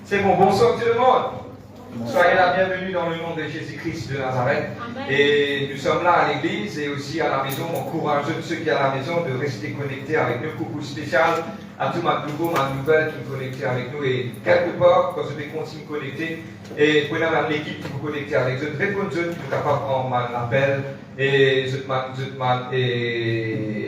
C'est bon, bonsoir tout le monde. Soyez la bienvenue dans le nom de Jésus-Christ de Nazareth. Amen. Et nous sommes là à l'église et aussi à la maison. Encourage ceux qui sont à la maison de rester connectés avec nous. Coucou spécial à tout ma nouvelle qui est connectée avec nous. Et quelque part, quand je vais continuer connecter, et prenez même l'équipe qui vous connecter avec eux, répondez qui sont capables de prendre l'appel. Et je demande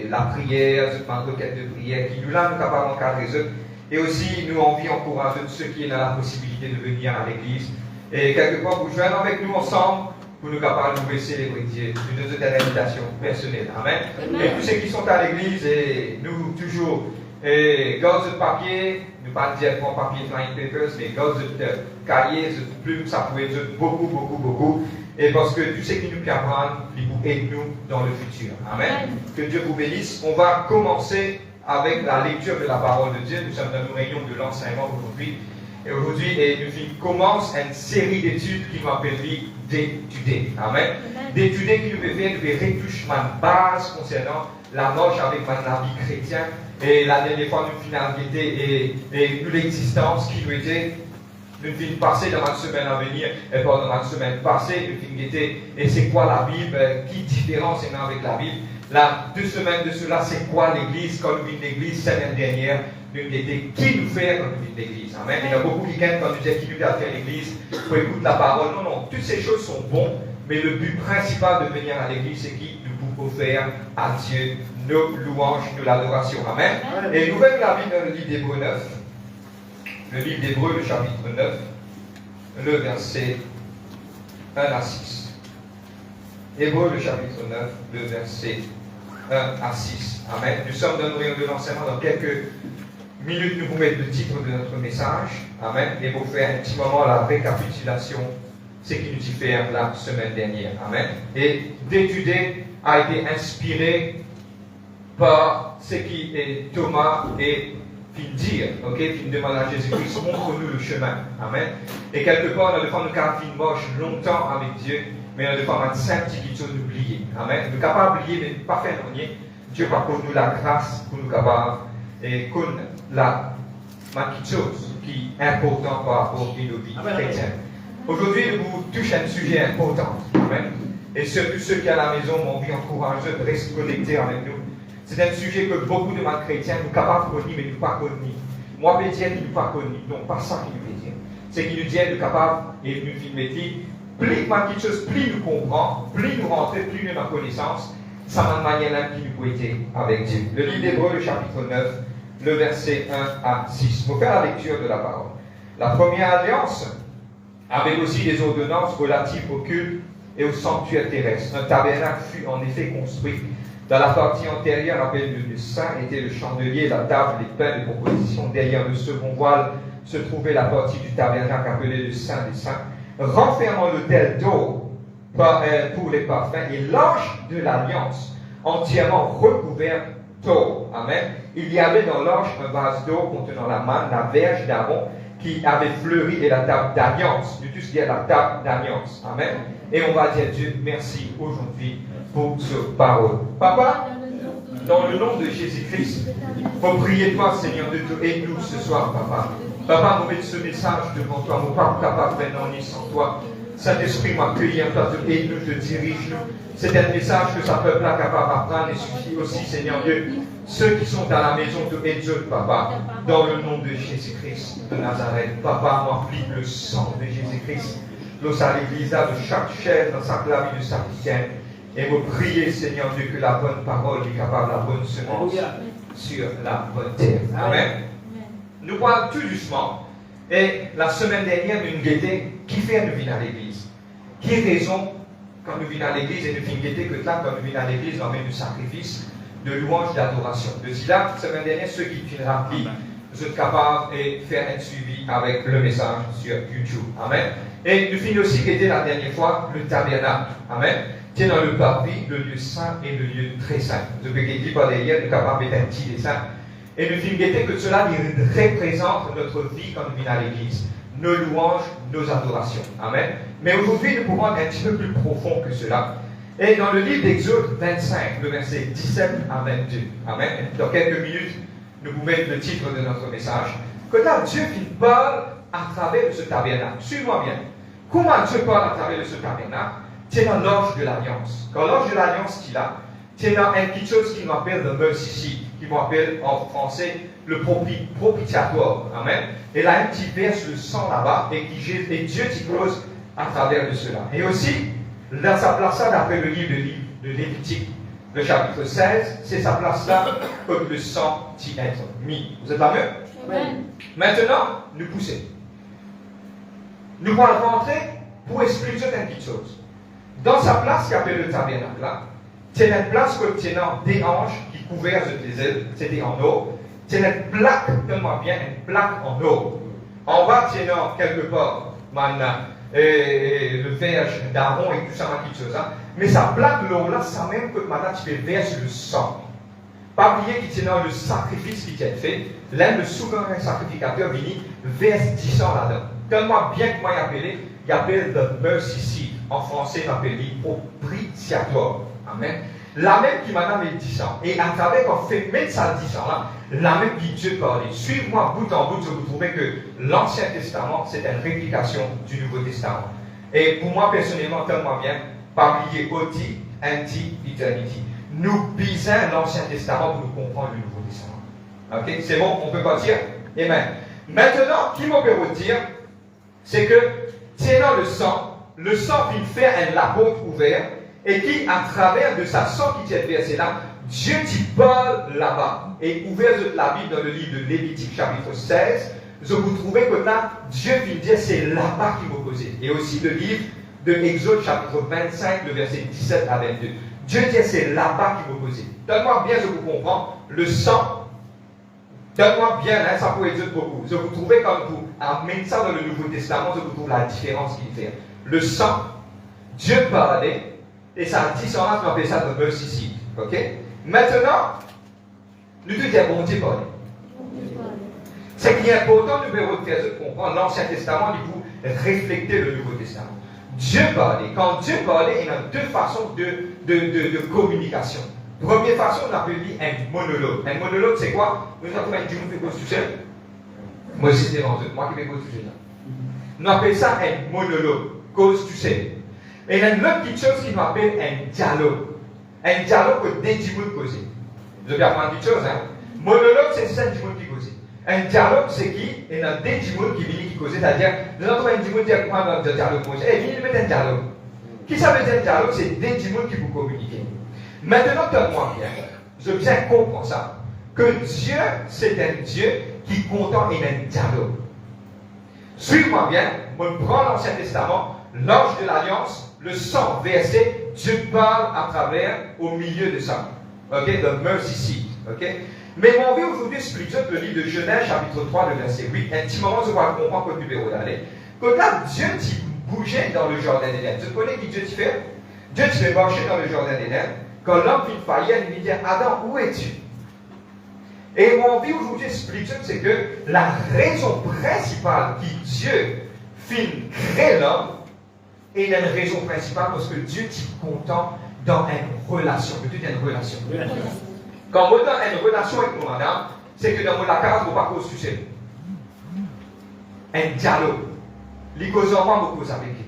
la prière, je demande requête de prière qui nous là, nous capables d'encadrer eux. Et aussi, nous envie encourager ceux qui ont la possibilité de venir à l'église. Et quelque part, vous joignez avec nous ensemble pour nous capables de nous célébrer Dieu. Une autre invitation personnelle. Amen. Amen. Et tous ceux qui sont à l'église, et nous toujours, gaz de papier, nous pas dire prendre papier flying papers, mais gaz de cahier, de plumes, ça pourrait être beaucoup. Et parce que tout ce qui nous peut apprendre, il vous aide nous dans le futur. Amen. Amen. Que Dieu vous bénisse. On va commencer avec la lecture de la parole de Dieu. Nous sommes dans une réunion de l'enseignement aujourd'hui. Et aujourd'hui, nous commençons une série d'études qui nous appelle d'étudier. Amen. D'étudier qui nous fait faire de retoucher ma base concernant la marche avec la vie chrétienne. Et la dernière fois, nous finalité et nous l'existence qui nous était. Nous finissons passer dans la semaine à venir, et pas dans la semaine passée, nous finissons et c'est quoi la Bible, qui différence est avec la Bible. Là, 2 semaines de cela, c'est quoi l'église, quand nous venons l'église, semaine dernière, nous étions qui nous fait quand nous venons l'église. Amen. Il y a beaucoup qui viennent quand nous disons qui nous fait faire l'église, pour écouter la parole. Non, toutes ces choses sont bonnes, mais le but principal de venir à l'église, c'est qui nous pouvons faire à Dieu nos louanges, nos adorations. Amen. Et nous verrons la Bible dans le livre d'Hébreux 9. Le livre d'Hébreux, le chapitre 9, le verset 1 à 6. Hébreux, le chapitre 9, le verset 1 à 6. Amen. Nous sommes dans une réunion de l'enseignement. Dans quelques minutes, nous vous mettons le titre de notre message. Amen. Et pour faire un petit moment la récapitulation, ce qui nous dit faire la semaine dernière. Amen. Et d'étudier a été inspiré par ce qui est Thomas et dire, ok, puis demande à Jésus-Christ, montre-nous le chemin. Amen. Et quelque part, on a des fois, nous avons marche longtemps avec Dieu, mais on a des fois, on a 5 petites choses d'oublier. Amen. Nous sommes capables d'oublier, mais pas faire rien. Dieu va pour nous la grâce, pour nous capables, et qu'on la petite chose qui est importante par rapport à nos vies chrétiennes. Aujourd'hui, nous vous touchons un sujet important. Amen. Et ceux qui sont à la maison m'ont envie d'encourager de rester connectés avec nous. C'est un sujet que beaucoup de chrétiens nous capables de connaître, mais nous pas connaître. Moi, je dis nous pas connaître. Donc, pas ça qui nous veut dire. C'est qui nous dit nous capables et nous filmer. Plus quelque chose, plus nous comprenons, plus nous rentrons, plus nous avons connaissance. Ça m'a une manière là qui nous peut être avec Dieu. Le livre d'Hébreux, le chapitre 9, le verset 1 à 6. Pour faire la lecture de la parole. La première alliance avait aussi des ordonnances relatives au culte et au sanctuaire terrestre. Un tabernacle fut en effet construit. Dans la partie antérieure, appelée le saint, était le chandelier, la table, les pains de proposition. Derrière le second voile se trouvait la partie du tabernacle appelée le saint des saints, renfermant l'autel d'eau pour les parfums et l'arche de l'alliance, entièrement recouvert d'eau. Amen. Il y avait dans l'arche un vase d'eau contenant la manne, la verge d'Aaron qui avait fleuri et la table d'alliance. Nous tous dire la table d'alliance. Amen. Et on va dire Dieu merci aujourd'hui pour ce parole. Papa, dans le nom de Jésus-Christ, pour prier toi, Seigneur, de te aider nous ce soir, Papa. Papa, nous mettons ce message devant toi, mon pas capable maintenant ni sans toi. Saint-Esprit m'accueille en toi, te aide nous, te dirige nous. C'est un message que sa peuple est capable d'apprendre et suffit aussi, Seigneur Dieu. Ceux qui sont à la maison te aident, Papa, dans le nom de Jésus-Christ de Nazareth. Papa, remplis le sang de Jésus-Christ. Nous à l'église de chaque chair dans sa clavie de sa chrétienne. Et vous priez, Seigneur Dieu, que la bonne parole est capable, la bonne semence sur la bonne terre. Amen. Nous parlons tout doucement. Et la semaine dernière, nous guettions qui fait nous venir à l'église. Qui raison quand nous venons à l'église et nous finissons guetter que là, quand nous venons à l'église, nous avons du sacrifice, de louange, d'adoration. De là, la semaine dernière, ceux qui finissent remplis, vous êtes capables de faire un suivi avec le message sur YouTube. Amen. Et nous finissons aussi guetter la dernière fois le tabernacle. Amen. Tiens dans le parvis, le lieu saint et le lieu très saint. Je peux dire par derrière, nous sommes capables de mettre un petit dessin. Et nous finissons que cela représente notre vie quand nous venons à l'église. Nos louanges, nos adorations. Amen. Mais aujourd'hui, nous pouvons être un petit peu plus profond que cela. Et dans le livre d'Exode 25, le verset 17 à 22. Amen. Dans quelques minutes, nous vous mettons le titre de notre message. Que là, Dieu qui parle à travers ce tabernacle. Suis-moi bien. Comment Dieu parle à travers ce tabernacle? C'est dans l'Arche de l'Alliance. Quand l'Arche de l'Alliance qu'il a, c'est dans quelque chose qui m'appelle le mercy seat, qui m'appelle en français le propitiatoire. Amen. Et là, un petit verse le sang là-bas, et Dieu t'y cause à travers de cela. Et aussi, dans sa place là, d'après le livre de Lévitique, le chapitre 16, c'est sa place là que le sang t'y est mis. Vous êtes là même? Amen. Maintenant, nous poussons. Nous allons rentrer pour expliquer une petite chose. Dans sa place qui appelle le tabernacle là, c'est une place que tenant des anges qui couverts de tes ailes, c'était en or. C'est une plaque, donne-moi bien, une plaque en or. En bas, tenant quelque part, le verge d'Aaron et tout ça, quelque chose. Hein. Mais sa plaque l'or là, ça même que maintenant tu fais verse le sang. Pas oublier qu'il tient le sacrifice qui est fait. Là, le souverain sacrificateur vient verse 10 sang là-dedans. Donne-moi bien que moi il appelle the mercy seat. En français, il appelle propitiatoire. Amen. La même qui maintenant met 10 ans. Et à travers qu'on fait mettre ça 10 ans là, la même qui Dieu parlait. Suivez-moi bout en bout, je vous trouvez que l'Ancien Testament, c'est une réplication du Nouveau Testament. Et pour moi, personnellement, tellement bien, pas oublier Oti, Anti, Eternity. Nous bisons l'Ancien Testament pour nous comprendre le Nouveau Testament. Ok? C'est bon, on peut partir? Amen. Maintenant, qui m'a peut dire, c'est que, tenant le sang vient faire un lapôtre ouvert, et qui, à travers de sa sang qui tient versé là, Dieu t'y parle là-bas. Et ouvert la Bible dans le livre de Lévitique, chapitre 16, je vous trouvez que là, Dieu vient dire, c'est là-bas qu'il m'a posé. Et aussi le livre de Exode, chapitre 25, le verset 17 à 22. Dieu dit, c'est là-bas qu'il m'a posé. Donne-moi bien, je vous comprends, le sang. Donne-moi bien, hein, ça pourrait dire beaucoup. Je vous trouvez comme vous, en mettant ça dans le Nouveau Testament, je vous trouve la différence qu'il fait. Le sang, Dieu parlait, et ça dit ça, on appelle ça le mercy seat. Ok? Maintenant, nous devons dire bon Dieu parler. C'est qu'il est important de faire comprendre l'Ancien Testament et pour refléter le Nouveau Testament. Dieu parlait. Quand Dieu parlait, il y a deux façons de communication. Première façon, on appelle un monologue. Un monologue, c'est quoi? Nous avons dit, nous faisons tout seul. Moi aussi, c'est dans moi qui fais tout seul. Nous appelons ça un monologue. Cause tu sais. Et il y a une autre petite chose qui nous appelle un dialogue. Un dialogue que des gens causer. Je vais apprendre une petite chose. Hein? Monologue, c'est 5 gens qui causent. Un dialogue, c'est qui? Il y a des gens qui viennent qui causent. C'est-à-dire, nous avons un gens qui disent quoi dans le dialogue? Eh, viens mettre un dialogue. Qui ça veut dire un dialogue? C'est des gens qui vous communiquent. Maintenant, donne-moi bien. Je viens comprendre ça. Que Dieu, c'est un Dieu qui content et un dialogue. Suis-moi bien. Je prends l'Ancien Testament, l'Arche de l'Alliance, le sang versé, Dieu parle à travers, au milieu de ça. Ok? The mercy seat. Ok? Mais mon envie aujourd'hui expliquer le livre de Genèse, chapitre 3, le verset 8. Un petit moment, je vais comprendre que tu peux d'aller. Que là, Dieu t'y bougeait dans le jardin d'Éden. Tu connais qui Dieu t'y fait? Dieu t'y fait marcher dans le jardin d'Éden. Quand l'homme fit faillir, il lui dit, Adam, où es-tu? Et mon envie aujourd'hui expliquer, c'est que la raison principale qui Dieu fit créer l'homme, et il y a une raison principale parce que Dieu est content dans une relation. Que Dieu est une relation. Quand on a une relation avec nous, madame, c'est que dans la case, on ne va pas cause tu sais. Un dialogue. Les causes en moi, on cause avec lui.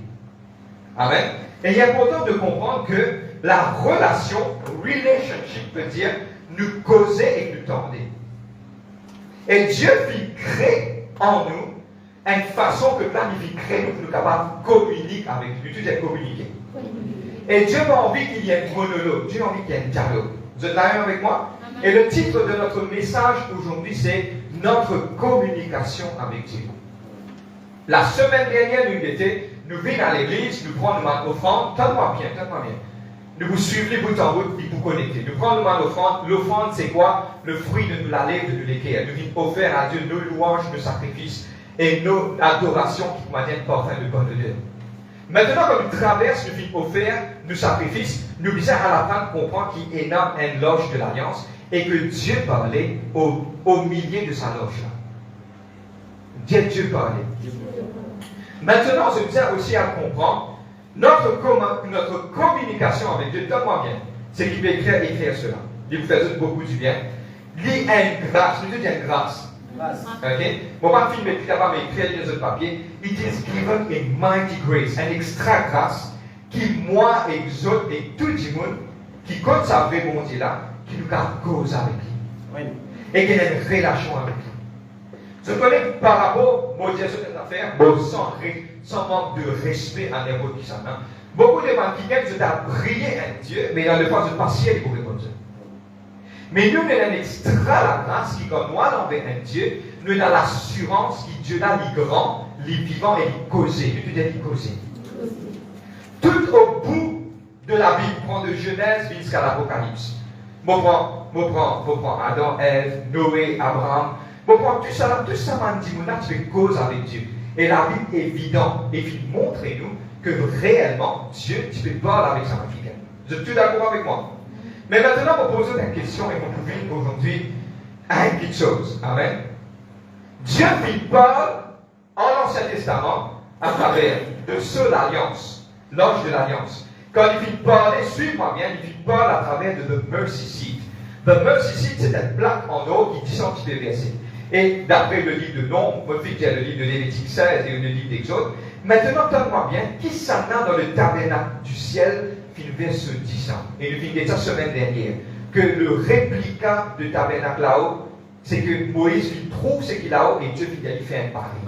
Amen. Et il est important de comprendre que la relation, relationship, veut dire nous causer et nous tendre. Et Dieu fit créer en nous une façon que là, il crée nous pour nous capables de communiquer avec lui. Tu dis communiquer. Et Dieu n'a envie qu'il y ait un monologue. Dieu a envie qu'il y ait un dialogue. Vous êtes d'accord avec moi? Amen. Et le titre de notre message aujourd'hui, c'est notre communication avec Dieu. La semaine dernière, nous venons à l'église, nous prenons notre offrande. Tente-moi bien. Nous vous suivons bout en bout, et vous connectez. Nous prenons notre offrande. L'offrande, c'est quoi? Le fruit de la lèvre de l'équerre. Nous venons offrir à Dieu nos louanges, nos sacrifices et nos adorations qui contiennent parfum de bonne odeur. Maintenant, quand nous traversons, nous venons offrir nos sacrifices, nous visons à la fin de comprendre qu'il est dans une loge de l'Alliance et que Dieu parlait au milieu de sa loge là. Dieu parlait. Maintenant, je viens aussi à comprendre notre communication avec Dieu. Donne-moi bien. C'est qui peut écrire cela. Il vous fait beaucoup du bien. Il y a une grâce. Nous disons une grâce. Ok? Mon pas film écrit là-bas, mais écrit dans le papier. It is given in mighty grace, un extra grâce qui, moi, et vous autres, et tout le monde qui compte sa vraie bon Dieu là, qui nous garde cause avec lui. Oui. Et qui a une relation avec lui. Je connais par rapport à Dieu sur cette affaire, sans manque de respect à n'importe qui ça. Beaucoup de gens qui viennent de prier à Dieu, mais dans le phase de partiel pour répondre. Mais nous, nous avons extra la grâce qui, comme moi, l'envers un Dieu, nous avons l'assurance que Dieu là, il grand, il vivant et il causé. Nous tout est causé. Tout au bout de la Bible, prend de Genèse jusqu'à l'Apocalypse. Bon, prend Adam, Ève, Noé, Abraham. Bon, prend tout ça, m'a dit, tu fais cause avec Dieu. Et la Bible est évidente et puis montrez-nous que réellement, Dieu, tu peux parler avec sa fille. Vous êtes tous d'accord avec moi? Mais maintenant, on va poser la question et on peut aujourd'hui à une petite chose. Amen. Dieu parle en l'Ancien Testament à travers de ceux l'Alliance, l'ange de l'Alliance. Quand il parler, suivez-moi bien, il parle à travers de The Mercy Seat. The Mercy Seat, c'est une plaque en or qui descend qui peut verser. Et d'après le livre de Nombre, moi je dis qu'il y a le livre de Lévitique 16 et le livre d'Exode. Maintenant, donne-moi bien, qui s'en a dans le tabernacle du ciel, verset 10 ans. Et nous vimos ça semaine dernière, que le réplica du tabernacle là-haut, c'est que Moïse trouve ce qu'il a là-haut et Dieu lui fait un pareil.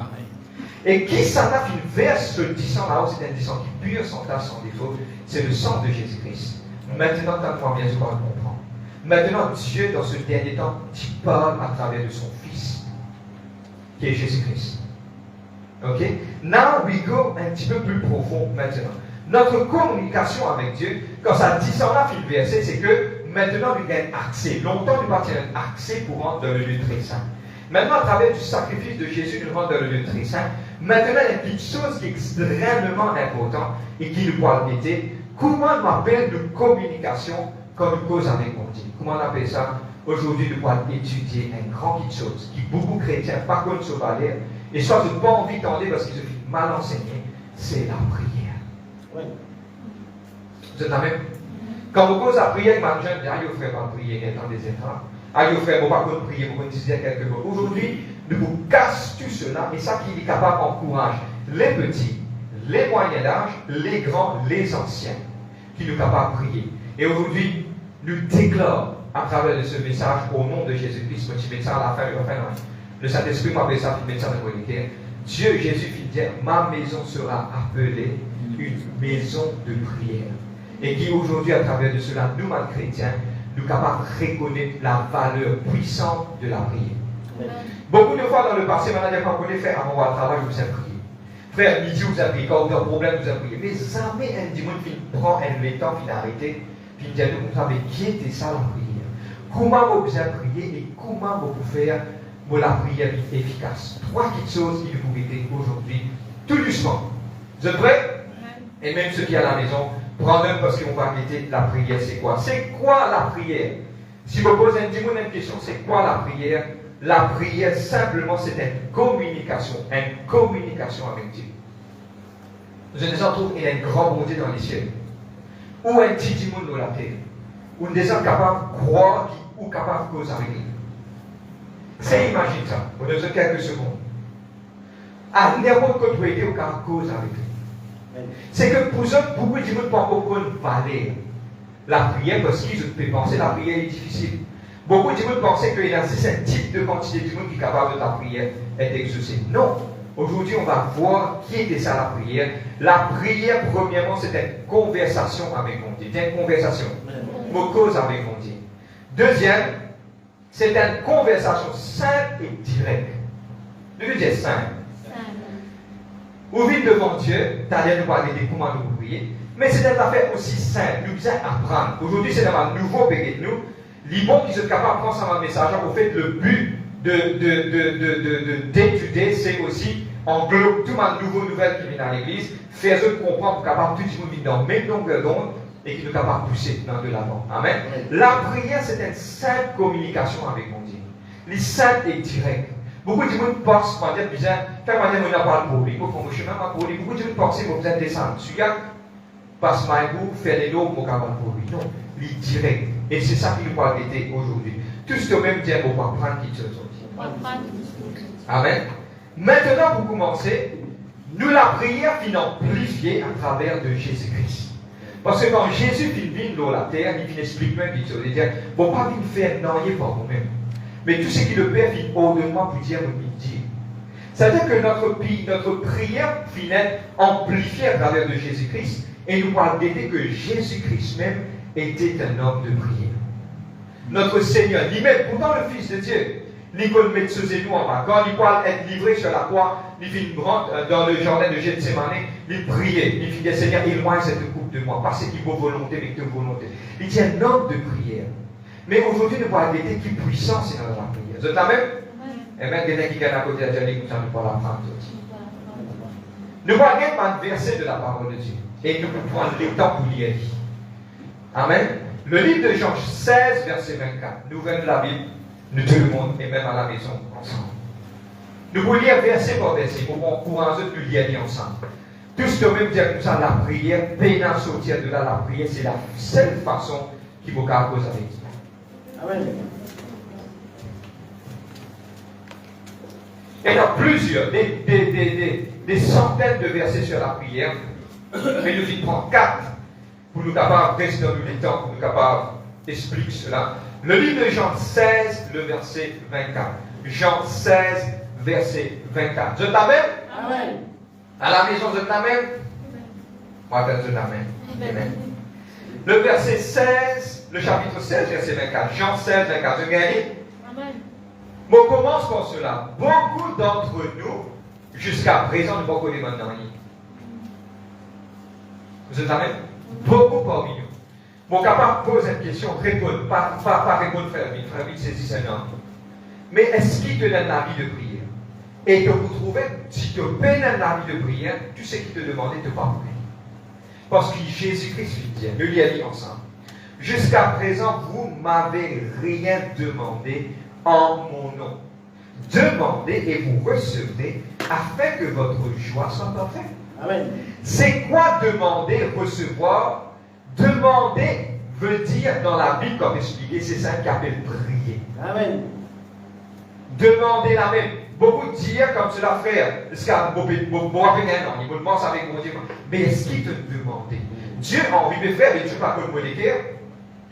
Et qui s'en a fait verse 10 ans là-haut, c'est un 10 ans qui pur, sans tache, sans défaut, c'est le sang de Jésus-Christ. Maintenant, donne-moi bien, je vais comprendre. Maintenant, Dieu, dans ce dernier temps, il parle à travers de son Fils, qui est Jésus-Christ. Ok? Now we go un petit peu plus profond maintenant. Notre communication avec Dieu, quand ça dit ça, on a fait le verset, c'est que maintenant nous avons accès. Longtemps, nous avons accès pour rentrer dans le lieu très saint. Maintenant, à travers du sacrifice de Jésus, nous rentrons dans le lieu très saint. Maintenant, il y a une chose qui est extrêmement importante et qui nous parle d'aider. Comment on appelle une communication quand nous causons avec mon Dieu? Comment on appelle ça? Aujourd'hui, nous allons étudier une grande chose qui beaucoup de chrétiens, par contre, se valèrent. Et soit je n'ai pas envie d'entendre parce qu'ils ont mal enseigné, c'est la prière. Oui. Vous êtes la même? Quand vous posez la prière, ma jeune dit, ah, vous ne ferez pas prier, étant des états. Ah, vous ne ferez pas prier, vous ne disent quelque chose. Aujourd'hui, nous vous cassons tout cela, et ça qui est capable d'encourager les petits, les moyens d'âge, les grands, les anciens, qui nous capables de prier. Et aujourd'hui, nous déclarons à travers ce message au nom de Jésus-Christ, je mets ça à la fin, le Saint-Esprit m'appelle ça, je mets ça dans le cœur. Dieu, Jésus, fit dire, ma maison sera appelée une maison de prière. Et qui aujourd'hui, à travers de cela, nous, les chrétiens, nous sommes capables de reconnaître la valeur puissante de la prière. Amen. Beaucoup de fois dans le passé, maintenant, on connaît faire avant le travail, vous avez prié. Frère, midi, vous avez prié. Quand vous avez un problème, vous avez prié. Mais jamais un dimanche qui prend un temps, qui arrêté, puis il dit, vous savez, qui était ça la prière? Comment vous avez prié et comment vous pouvez faire pour la prière efficace? Trois petites choses qui vous pouvez aider aujourd'hui, tout doucement. Vous êtes prêts? Et même ceux qui sont à la maison, prends-le parce qu'on va guetter la prière. C'est quoi? C'est quoi la prière? Si vous posez une question, c'est quoi la prière? La prière, simplement, c'est une communication avec Dieu. Je nous en trouve, il y a une grande bonté dans les cieux. Ou un petit monde dans la terre. Ou des gens capables de croire ou capables de causer avec lui. C'est imagine ça, pour nous quelques secondes. À n'importe quoi tu aider ou capable de causer avec lui. C'est que pour eux, beaucoup de gens ne peuvent pas valer la prière parce qu'ils peuvent penser que la prière est difficile. Beaucoup de gens pensent qu'il y a un type de quantité de monde qui est capable de la prière être exaucée. Non. Aujourd'hui, on va voir qui était ça la prière. La prière, premièrement, c'est une conversation avec mon Dieu. C'est une conversation. Une cause avec mon Dieu. Deuxième, c'est une conversation simple et directe. Je veux dire simple. Vous vivez devant Dieu, d'ailleurs nous parler de comment nous prier, mais c'est une affaire aussi simple, nous devons apprendre. Aujourd'hui, c'est dans un nouveau pays de nous. Les bons qui sont capables de prendre ça un message, au fait, le but d'étudier, c'est aussi englober tout ma nouvelle qui vient à l'église, faire eux comprendre, capable tout le monde vit dans la même longueur d'onde et qui nous capable de pousser dans de l'avant. Amen. La prière, c'est une simple communication avec mon Dieu. Les simple et direct. Beaucoup de gens pensent, quand on n'a pas de problème, beaucoup de gens pensent que vous êtes descendre. Celui-là, passe ma boue, faire les lots pour avoir de problème. Non, les direct. Et c'est ça qui nous parle d'aider aujourd'hui. Tout ce que même Dieu va prendre qui te sortit. Amen. Maintenant, pour commencer, nous la prière finit amplifiée à travers de Jésus-Christ. Parce que quand Jésus vient dans la terre, il vient expliquer, il dit, bon, pas venir faire rien par vous-même. Mais tout ce qui le Père vient au-delà pour dire, il dit. C'est-à-dire que notre prière finit amplifiée à travers de Jésus-Christ et nous parle d'aider que Jésus-Christ même était un homme de prière. Notre Seigneur, lui-même, pourtant le Fils de Dieu, il peut mettre sous nous en bas. Quand il parle être livré sur la croix, il vient dans le jardin de Gethsémani, il priait. Il dit, Seigneur, éloigne cette coupe de moi, parce qu'il faut volonté avec ta volonté. Il dit un homme de prière. Mais aujourd'hui, nous parlons d'aider qui puissant, c'est dans la prière. Vous êtes la même? Et même quelqu'un qui gagne à côté de Dieu, nous ne pouvons pas l'apprendre. Nous voyons un verset de la parole de Dieu. Et nous pouvons prendre le temps pour lire. Amen. Le livre de Jean 16, verset 24. Nous ouvrons la Bible, nous tout le monde, et même à la maison, ensemble. Nous pouvons lire verset par verset, pour encourager de lire ensemble. Tous de même dire que ça, la prière, peine à sortir de là, la prière, c'est la seule façon qui vous cause avec Dieu. Amen. Il y a plusieurs, des centaines de versets sur la prière, mais nous y prenons 4 pour nous capables de rester dans le temps, pour nous capables d'expliquer cela. Le livre de Jean 16, le verset 24. Jean 16, verset 24. Je t'amène? Amen. À la maison, je t'amène? Moi, je t'amène. Amen. Le verset 16, le chapitre 16, verset 24. Jean 16, 24. Je gagne? Amen. On commence par cela. Beaucoup d'entre nous, jusqu'à présent, ne pas connaître maintenant. Vous êtes amen? Beaucoup parmi nous. Mon capable pose une question, répondre, pas répondre frère vite saisit c'est non. Mais est-ce qu'il te donne la vie de prière? Et que vous trouvez, si tu peines la vie de prière, tout ce qu'il te demandait, te pas prier. Parce que Jésus-Christ lui dit, nous lisons ensemble. Jusqu'à présent, vous ne m'avez rien demandé en mon nom. Demandez et vous recevrez afin que votre joie soit parfaite. Amen. C'est quoi demander, recevoir? Demander veut dire dans la Bible, comme expliqué, c'est ça qui appelle prier. Amen. Demander la même. Beaucoup disent comme cela, frère, est-ce qu'il y a il me pense avec mon Dieu. Mais est-ce qu'il te demande? Dieu a envie de faire, mais Dieu pas comme molécaire.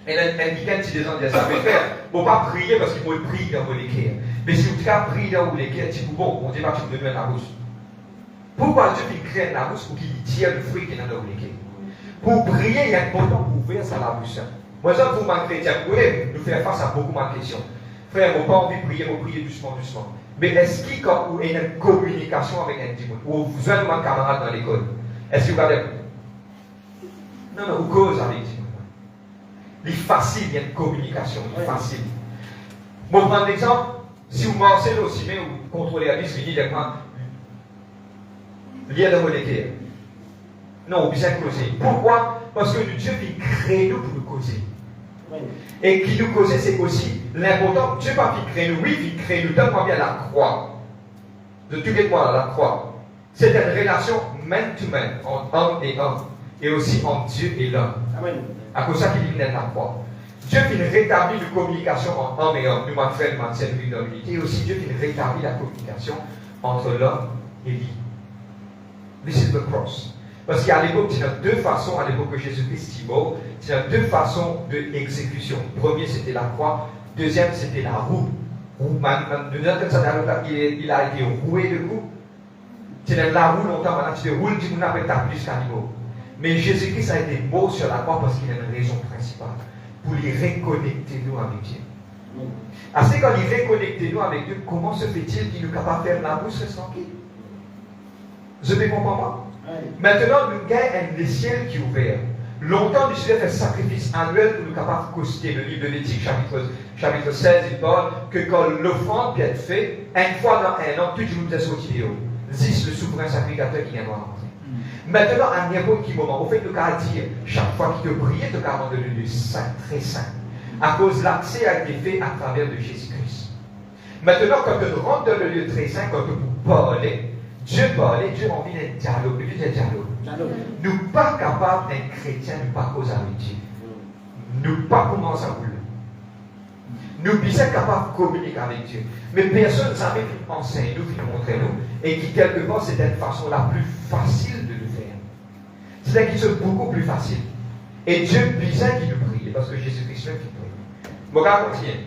Et l'indiquant, si des gens disent ça, mais frère, il ne faut pas prier parce qu'il faut prier dans molécaire. Mais si tu as prié dans molécaire, tu dis, bon, on dit pas que tu me donnes la bouche. Pourquoi Dieu fait créer la bouche pour qu'il tire le fruit qui est dans la molécaire? Pour prier, il y a un bouton pour ouvrir ça la bouche. Moi, ça, vous m'en chrétien, vous pouvez nous faire face à beaucoup de questions. Frère, on n'a pas envie de prier, on prie doucement. Mais est-ce qu'il y a une communication avec un démon? Ou vous avez un camarade dans l'école? Est-ce que vous avez. Non, vous cause avec Dieu. Il est facile, il y a une communication, il est facile. Bon, prendre l'exemple, si vous marchez aussi bien, vous contrôlez la vie, il y a lien de molécule. Non, on besoin de causer. Pourquoi? Parce que Dieu il crée nous pour nous causer. Et qui nous causer, c'est aussi l'important. Dieu pas qui crée nous, oui, il crée nous. Donne-moi bien la croix. De tout et moi, la croix. C'est une relation man-to-man, entre homme et homme. Et aussi entre Dieu et l'homme. À cause de ça qu'il vient de la croix. Dieu qui rétablit une communication entre homme et homme. Nous m'en fait maintenir l'unité. Et aussi Dieu qui rétablit la communication entre l'homme et lui. This is the cross. Parce qu'à l'époque, il y a deux façons, à l'époque que Jésus-Christ est mort, il y a deux façons d'exécution. Premier, c'était la croix. Deuxième, c'était la roue. Il a été roué de coups. C'est la roue longtemps, maintenant tu te roules, tu n'as pas plus qu'un niveau. Mais Jésus-Christ a été mort sur la croix parce qu'il a une raison principale. Pour les reconnecter nous avec Dieu. Assez quand il reconnecte nous avec Dieu, comment se fait-il qu'il est capable de faire la bouche tranquille? Je ne comprends pas. Maintenant, nous avons un ciel qui est ouvert. Longtemps, nous avons fait un sacrifice annuel pour nous capables de coster. Le livre de Lévitique, chapitre 16, il parle que quand l'offrande peut être faite, une fois dans un an, tout le monde est sorti de haut. Zis, le souverain sacrificateur qui vient de rentrer. Maintenant, à n'importe quel moment, au fait, tu as dire, chaque fois qu'il te prie, tu as rendu le lieu saint, très saint. À cause l'accès a été fait à travers de Jésus-Christ. Maintenant, quand tu rentres dans le lieu très saint, quand tu peux parler, Dieu parlait, Dieu a envie d'un dialogue. Dieu d'un dialogue. Nous ne sommes pas capables d'un chrétien de ne pas causer avec Dieu. Nous ne pas commencer à vouloir. nous sommes capables de communiquer avec Dieu. Mais personne ne savait qui enseigne nous, qui montre nous, et qui, quelque part, c'était une façon la plus facile de le faire. C'est-à-dire qu'ils sont beaucoup plus faciles. Et Dieu besoin qu'il nous prie, parce que Jésus-Christ même qui prie. Bon, on continue.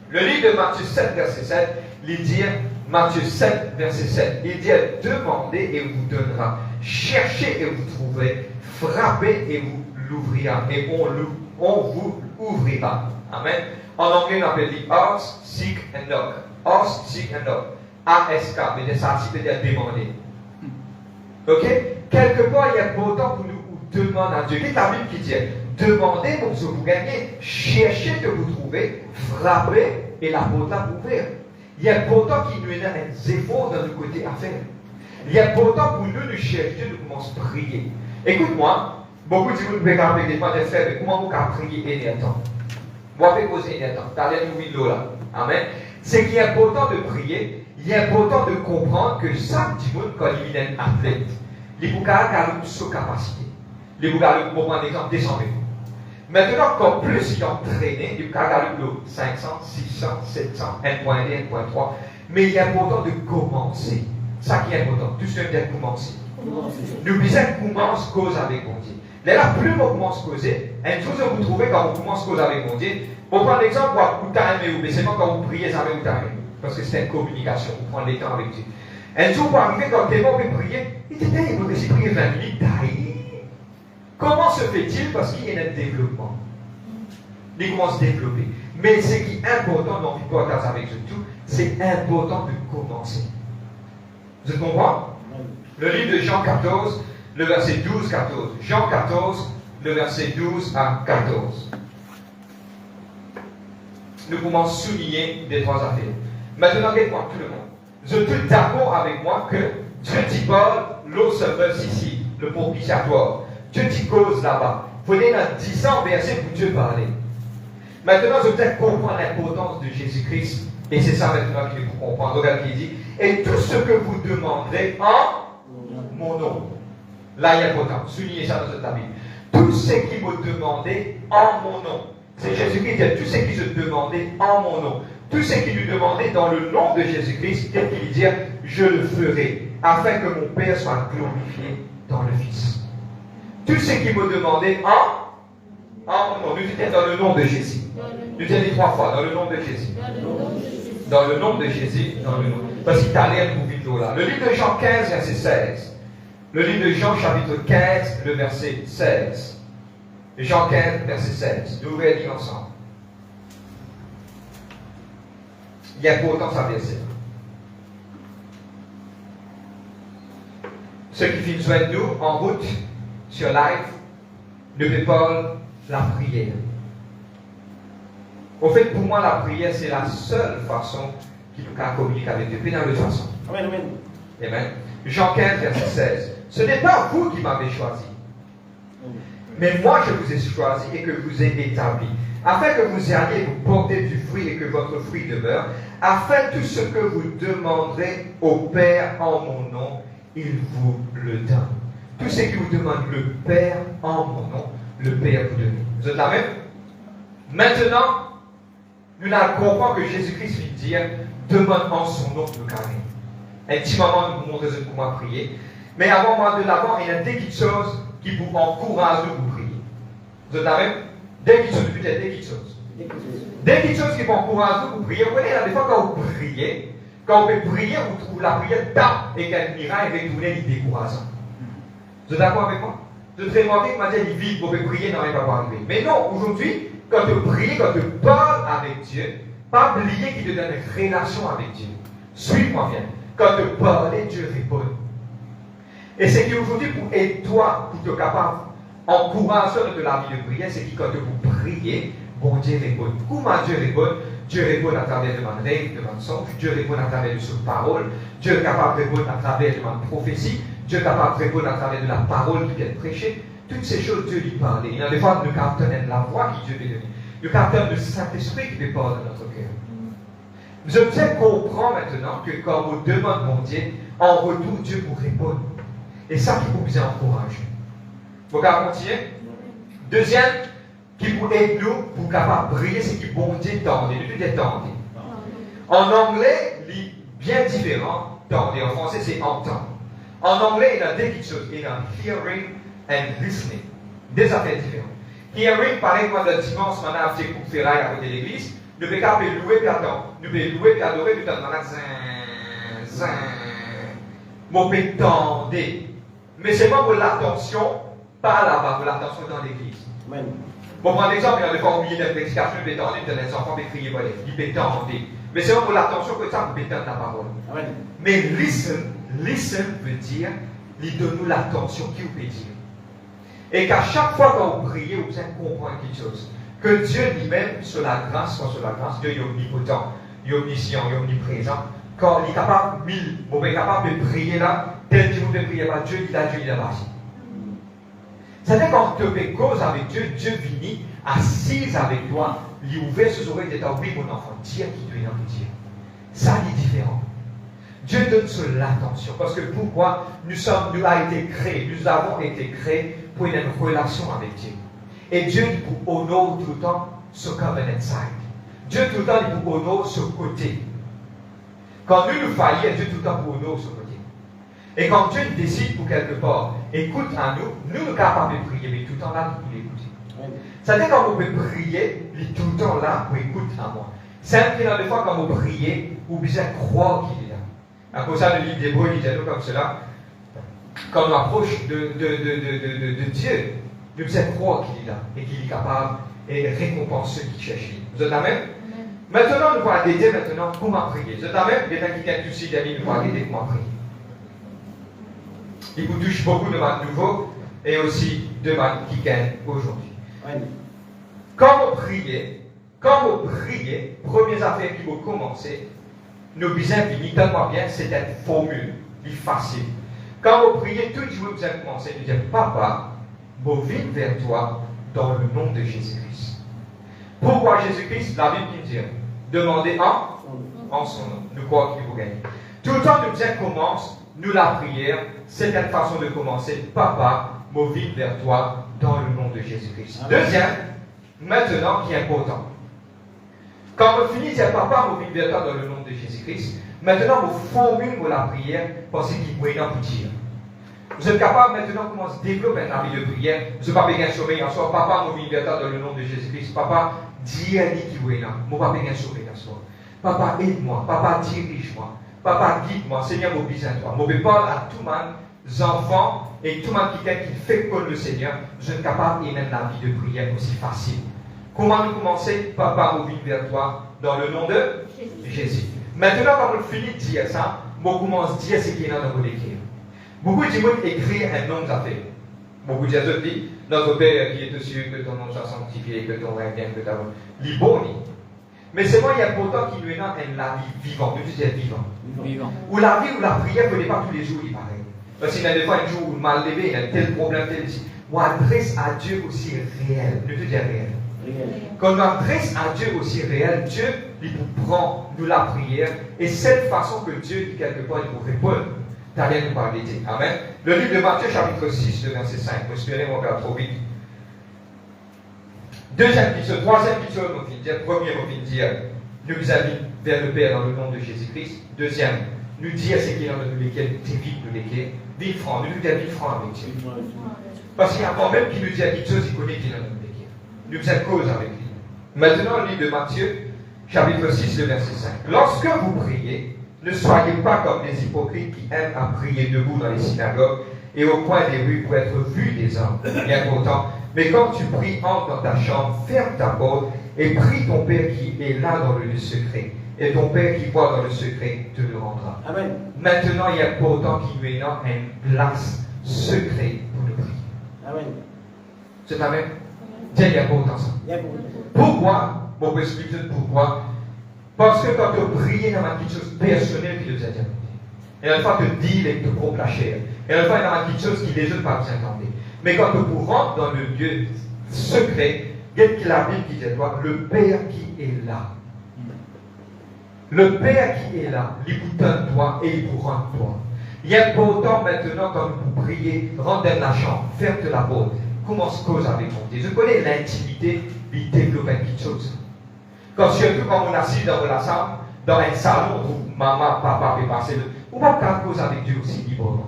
Le livre de Matthieu 7, verset 7, il dit, Matthieu 7, verset 7, il dit, demandez et on vous donnera, cherchez et vous trouverez, frappez et vous l'ouvrirez, et on vous ouvrira. Amen. En anglais, on appelle dit ask, seek and knock. Ask, seek and knock. ASK, mais ça veut dire demander. Ok? Quelque part, il est important pour nous demander à Dieu. C'est la Bible qui dit demandez pour que vous gagnez, cherchez que vous trouvez, frappez et la porte à ouvrir. Il est important qu'il nous ait un effort dans le côté à faire. Il est important pour nous de chercher, de commencer à prier. Écoute-moi, beaucoup de vous peuvent avec des frères, mais comment vous pouvez prier et temps? Moi, je vais poser un temps. Tu as l'air de là. Amen. C'est qu'il est important de prier, il est important de comprendre que chaque monde, quand il est un athlète, il faut avoir une capacité. Il faut avoir, pour prendre l'exemple, descendre. Maintenant, comme plus il est entraîné, il faut avoir 500, 600, 700, 1.1, 1.3. Mais il est important de commencer. Ça qui est important. Tout ce qui est commencer. N'oubliez pas qu'on commence cause avec mon Dieu. Là, plus on commence à causer, une chose que vous trouvez quand on commence à causer avec mon Dieu, pour prendre l'exemple, vous t'aimez, mais c'est pas quand vous priez, ça va vous t'aimer. Parce que c'est une communication, vous prenez le temps avec Dieu. Un jour, pour arriver, quand t'es bon pour prier, il dit, il faut essayer de prier 20 minutes, comment se fait-il? Parce qu'il y a un développement. Il commence à se développer. Mais ce qui est important dans l'importance avec tout, c'est important de commencer. Vous comprenez? Le livre de Jean 14, le verset 12-14. Jean 14, le verset 12 à 14. Nous pouvons souligner des trois affaires. Maintenant, regardez-moi tout le monde. Vous êtes tous d'accord avec moi que Dieu dit Paul, l'eau se verse ici, le propitiatoire. Dieu dit cause là-bas. Vous voyez dans 10 ans, verset pour Dieu parler. Maintenant, vous peut-être comprendre l'importance de Jésus-Christ. Et c'est ça maintenant qu'il faut comprendre. Regardez ce qu'il dit. Et tout ce que vous demanderez en mon nom. Là, il est important. Soulignez ça dans cette Bible. Tout ce qui vous demandez en mon nom. C'est Jésus-Christ qui dit tout ce qui se demandait en mon nom. Tout ce qui lui demandait dans le nom de Jésus-Christ, tel qu'il dit, je le ferai, afin que mon Père soit glorifié dans le Fils. Tout ce qui me demandait en mon nom. Nous disons dans le nom de Jésus. Nous disons 3 fois, dans le nom de Jésus. Dans le nom de Jésus, dans le nom. Parce qu'il t'a l'air de vous là. Le livre de Jean 15, verset 16. Le livre de Jean, chapitre 15, le verset 16. Jean 15, verset 16. Nous allons lire ensemble. Il y a pourtant ça verset. Ceux qui finissent de nous en route sur live ne fait pas la prière. Au fait, pour moi, la prière, c'est la seule façon qui nous peut communiquer avec Dieu. Puis dans l'autre façon. Amen, amen. Amen. Jean 15, verset 16. Ce n'est pas vous qui m'avez choisi, mais moi je vous ai choisi et que vous ai établi, afin que vous alliez vous porter du fruit et que votre fruit demeure, afin tout ce que vous demanderez au Père en mon nom, il vous le donne. Tout ce qui vous demande le Père en mon nom, le Père vous donne. Vous êtes là même? Maintenant, nous comprenons que Jésus-Christ lui dit, demande en son nom le carré. Un petit moment, nous vous montrez comment prier. Mais avant de l'avant, il y a des petites choses qui vous encouragent de vous prier. Vous êtes là même? Des petites choses, peut-être des petites choses. Des petites choses qui vous encouragent de vous prier. Vous voyez, des fois, quand vous priez, quand vous priez, vous trouvez la prière tape et qu'elle miracle et retourner les décourageant. Vous êtes d'accord avec moi? Vous êtes remarqué que maintenant, il vit, vous pouvez prier, non, il ne va pas arriver. Mais non, aujourd'hui, quand tu pries, quand tu parles avec Dieu, pas oublier qu'il te donne une relation avec Dieu. Suis-moi bien. Quand tu parles, Dieu répond. Et c'est qu'aujourd'hui, pour aider toi, pour te capable, encourager de la vie de prière, c'est que quand vous priez, bon Dieu répond. Comment Dieu répond? Dieu répond à travers de mon rêve, de mon songe, Dieu répond à travers de ses paroles, Dieu est capable de répondre à travers de ma prophétie, Dieu est capable de répondre à travers de la parole qui vient prêcher. Toutes ces choses, Dieu lui parle. Il y a des fois, nous captons la voix qui Dieu veut donner. Nous captons le Saint-Esprit qui veut parler dans notre cœur. Je sais comprendre maintenant que quand vous demandez mon Dieu, en retour, Dieu vous répond. Et ça qui vous encourage. Vous pouvez continuer. Deuxième, qui pour aider nous pour capable prier, c'est qui bon Dieu tendez, nous tout est tendez. En anglais, c'est bien différent, tendez. En français, c'est entendre. En anglais, il y a deux choses. Il y a hearing and listening. Deux affaires différentes. Hearing, par exemple, le dimanche, on a un petit coup de ferraille à côté de l'église. Nous pouvons louer et attendre. Nous pouvons louer et adorer, nous pouvons zin. Nous pouvons tendre. Mais c'est pas pour l'attention, pas là-bas, pour l'attention dans l'église. Bon, par exemple, il y a des fois, au milieu d'une prédication, nous pouvons tendre, les enfants peuvent crier, voilà, ils peuvent tendre. Mais c'est pas pour l'attention que ça, nous pouvons tendre la parole. Mais listen veut dire, il donne nous l'attention qu'il peut dire. Et qu'à chaque fois que vous priez, vous allez comprendre quelque chose. Que Dieu lui-même, sur la grâce, Dieu est omnipotent, il est omniscient, il est omniprésent. Quand il est capable, vous êtes capable de prier là, tel que vous ne priez pas Dieu, il a marché. C'est-à-dire quand tu fais cause avec Dieu, Dieu vient assise avec toi, il ouvert ses oreilles et dit, oui, mon enfant, dire qui doit y dire. Ça, c'est différent. Dieu donne sur l'attention. Parce que pourquoi nous avons été créés pour une relation avec Dieu. Et Dieu dit pour honorer tout le temps ce covenant side. Dieu tout le temps dit pour honorer ce côté. Quand nous faillons, Dieu tout le temps pour honorer ce côté. Et quand Dieu décide pour quelque part, écoute à nous, nous sommes capables de prier, mais tout le temps là, nous l'écouter. C'est-à-dire quand vous pouvez prier, il est tout le temps là pour écouter à moi. C'est un peu des fois quand vous priez, vous devez croire qu'il est là. À cause ça, le livre d'Hébreux, il dit à nous comme cela. Quand on approche de Dieu, nous devons croire qu'il est là et qu'il est capable et récompense ceux qui cherchent. Vous êtes amen? Maintenant, nous allons aider maintenant comment prier. Vous êtes amen? Il y a qui gagnent tout de suite, d'amis, nous allons aider comment prier. Il vous touche beaucoup de mal nouveaux et aussi de mal qui gagnent aujourd'hui. Quand vous priez, première affaire qui va commencer, nous besoin de tellement bien, c'est une formule, qui est facile. Quand vous priez, toujours vous allez commencer à dire, Papa, je viens vers toi dans le nom de Jésus-Christ. Pourquoi Jésus-Christ? La Bible dit, demandez en son nom. Nous croyons qu'il vous gagne. Tout le temps, nous commence, nous la prière, c'est une façon de commencer. Papa, je viens vers toi dans le nom de Jésus-Christ. Deuxième, maintenant, qui est important. Quand vous finissez, Papa, je viens vers toi dans le nom de Jésus-Christ. Maintenant, vous formulez la prière parce qu'il vous est pour dire. Vous êtes capable maintenant de commencer à développer un vie de prière. Vous n'avez pas besoin de sauver en soi. Papa, je viens vers toi dans le nom de Jésus-Christ. Papa, dis-moi qui vous est là. Je n'ai pas besoin de sauver en soi. Papa, aide-moi. Papa, dirige-moi. Papa, guide-moi. Seigneur, je besoin de toi. Je parle à tout le monde, les enfants et tout le monde qui fait comme le Seigneur. Vous êtes capable de mettre la vie de prière aussi facile. Comment nous commencer? Papa, je viens vers toi dans le nom de Jésus. Maintenant, quand vous finissez de dire ça, vous commencez à dire ce qui est dans vos écrits. Beaucoup de gens écrivent un nom d'affaires. Beaucoup de gens disent, notre Père qui est aux cieux, que ton nom soit sanctifié, que ton règne vienne, que ta volonté. Liboni. Mais c'est moi, il y a pourtant qui nous est dans la vie vivante. Nous disons vivant. Ou la vie ou la prière ne n'est pas tous les jours, il paraît. Parce qu'il y a des fois un jour où mal levé, il y a tel problème, tel ici. On adresse à Dieu aussi réel. Nous disons réel. Quand on adresse à Dieu aussi réel, Dieu il nous prend nous la prière et cette façon que Dieu dit quelque part il nous répond. T'as rien nous parler. Amen. Le livre de Matthieu chapitre 6 de verset 5. Vous espérez mon père trop vite. Deuxième question, troisième question, premier on vient dire nous allons vers le Père dans le nom de Jésus-Christ. Deuxième, nous dire ce qu'il y a dans lesquels tu vis nous lesquels. Vite franc, nous disons vite franc avec Dieu. Parce qu'il y a quand même qui nous dit quelque chose, il connaît qu'il y a dans nous lesquels. Nous faisons cause avec lui. Maintenant, le livre de Matthieu, chapitre 6, verset 5. Lorsque vous priez, ne soyez pas comme les hypocrites qui aiment à prier debout dans les synagogues et au coin des rues pour être vus des hommes. Bien content. Mais quand tu pries, entre dans ta chambre, ferme ta porte et prie ton Père qui est là dans le lieu secret. Et ton Père qui voit dans le secret te le rendra. Amen. Maintenant, il y a pourtant qui nous est dans une place secrète pour le prier. Amen. C'est amen. Tiens, il y a pourtant ça. Pourquoi? Bon, je vais expliquer pourquoi. Parce que quand tu pries, il y a quelque chose de personnel qui nous a dit. Et une fois, tu dis et tu propres la chair. Et une fois, il y a quelque chose qui les autres pas s'entendre. Mais quand tu rentres dans le lieu secret, il y a la Bible qui dit à toi, le Père qui est là. Le Père qui est là, il vous donne toi et il vous rend toi. Il y a pourtant maintenant, quand vous priez, rentre dans la chambre, ferme la porte, commence cause avec mon Dieu. Je connais l'intimité, il développe quelque chose. Quand surtout quand on est assis dans la salle, dans un salon où maman, papa peut passer, on va pas cause avec Dieu aussi librement.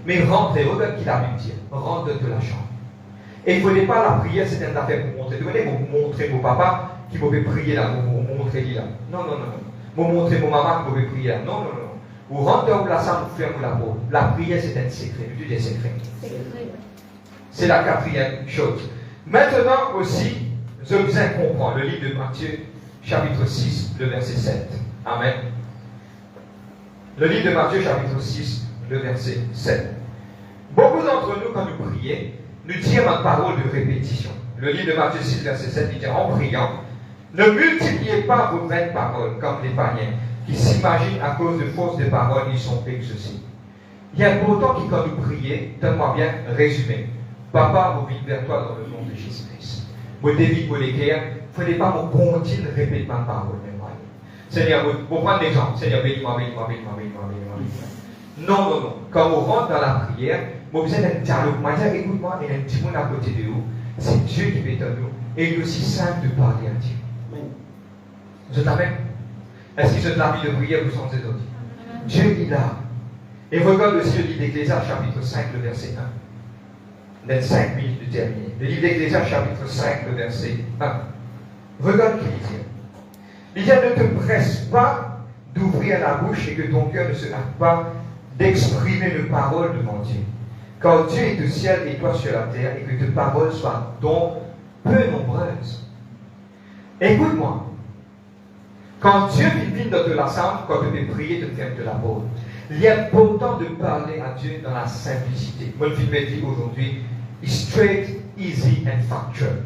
Mais rentrez, regarde qui l'a dit, rentre de la chambre. Et il ne fallait pas la prière, c'était une affaire pour montrer. Vous voulez montrer mon papa qui m'avait prié là, vous montrer là. Non, non, non, non. Vous montrer mon maman qui m'avait prié là. Non, non, non. Vous rentrez dans la salle, vous fermez la porte. La prière, c'est un secret. Dieu des secrets. C'est la quatrième chose. Maintenant aussi, je vous comprends le livre de Matthieu, chapitre 6, le verset 7. Amen. Le livre de Matthieu, chapitre 6, le verset 7. Beaucoup d'entre nous, quand nous prions, nous disons une parole de répétition. Le livre de Matthieu 6, verset 7, il dit en priant, ne multipliez pas vos vaines paroles comme les païens qui s'imaginent à cause de fausses de paroles, ils sont exaucés. Il y a pourtant qui, quand nous prions, donne-moi bien résumé. Papa, vous vite vers toi dans le nom de Jésus-Christ. Vous dévite vos l'équerre, il ne fallait pas me continuer de répéter ma parole. Seigneur, vous prenez l'exemple. Seigneur, bénis-moi, bénis-moi, bénis-moi, bénis-moi, bénis-moi. Non, non, non. Quand on rentre dans la prière, vous avez un dialogue. Moi, écoute-moi, il y a un petit monde à côté de vous. C'est Dieu qui est en nous. Et il est aussi simple de parler à Dieu. Je t'amène. Est-ce qu'il se la vie de prière vous sentez autres? Dieu est là. Et regarde aussi le livre d'Ecclésiaste, chapitre 5, le verset 1. Les 5 minutes de terminer. Le livre d'Ecclésiaste, chapitre 5, le verset 1. Regarde ce qu'il dit. Il dit, ne te presse pas d'ouvrir la bouche et que ton cœur ne se hâte pas d'exprimer une parole devant Dieu. Car Dieu est au ciel et toi sur la terre, et que tes paroles soient donc peu nombreuses. Écoute-moi. Quand Dieu vient dans la salle, quand tu peux prier, tu fais de la parole. Il est important de parler à Dieu dans la simplicité. Moi, je vais dire aujourd'hui, straight, easy and factual.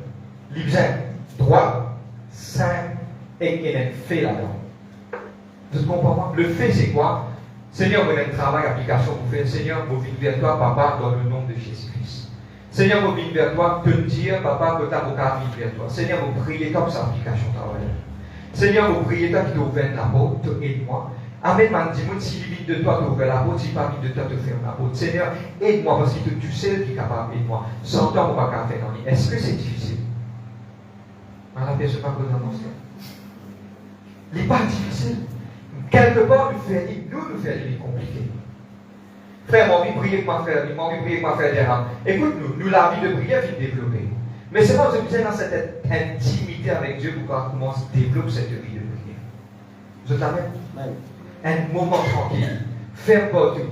Libère, droit, simple, et il y a un fait là-dedans. Vous comprenez? Le fait, c'est quoi? Seigneur, vous avez un travail, application, vous faites. Seigneur, vous venez vers toi, papa, dans le nom de Jésus-Christ. Seigneur, vous venez vers toi, te dire, papa, que ta vocal vient vers toi. Seigneur, vous priez toi pour cette application travail. Seigneur, vous priez toi qui t'ouvre la porte, aide-moi. Amen, man, dis-moi, s'il vient de toi, t'ouvre la porte, s'il pas vient de toi, te ferme la porte. Seigneur, aide-moi, parce que tu sais qui est capable, aide-moi. Sans toi, on ne va pas faire dans. Est-ce que c'est difficile? On a perçu pas que vous annoncez. Il n'est pas difficile. Quelque part, nous faire compliqué. Frère, mon vie prier pour ma frère, mon vie prier pour ma frère d'Aram. Écoute-nous, la vie de prière vient développer. Mais c'est moi que je besoin dans cette intimité avec Dieu pour qu'on commence à développer cette vie de prière. Je t'amène un moment tranquille. Ferme pas tout.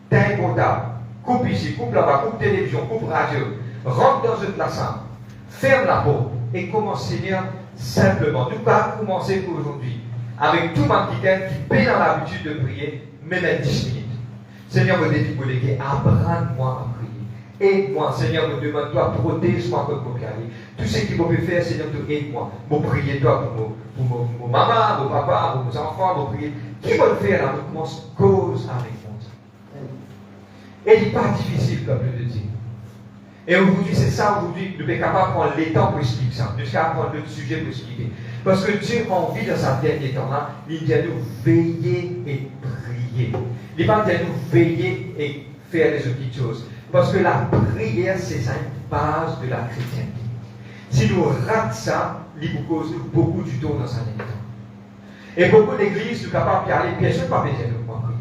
T'as un portable. Coupe ici, coupe là-bas, coupe télévision, coupe radio. Rentre dans une place simple. Ferme la porte et commence, Seigneur, simplement. Nous pas commencer aujourd'hui avec tout ma petit qui paie dans l'habitude de prier, même à 10 minutes. Seigneur, me dit pour les apprends-moi à prier. Aide-moi, Seigneur, me demande-toi, protège-moi comme mon carré. Tout ce qu'il peut faire, Seigneur, aide-moi. Me prier toi pour mon maman, mon papa, pour mes enfants, me prier. Qui va le faire là? On commence cause avec mon Dieu. Et il n'est pas difficile, comme je le dis. Et aujourd'hui, c'est ça, aujourd'hui, nous sommes capables de prendre les temps pour expliquer ça. Nous sommes capables de prendre le sujet pour expliquer. Parce que Dieu a envie dans sa dernier temps-là, il dit à nous veiller et prier. Il va dire à nous veiller et faire des petites choses. Parce que la prière, c'est une base de la chrétienté. Si nous ratons ça, il nous cause beaucoup du temps dans sa dernier temps. Et beaucoup d'églises sont capables d'y aller, personne ne va besoin de nous prier.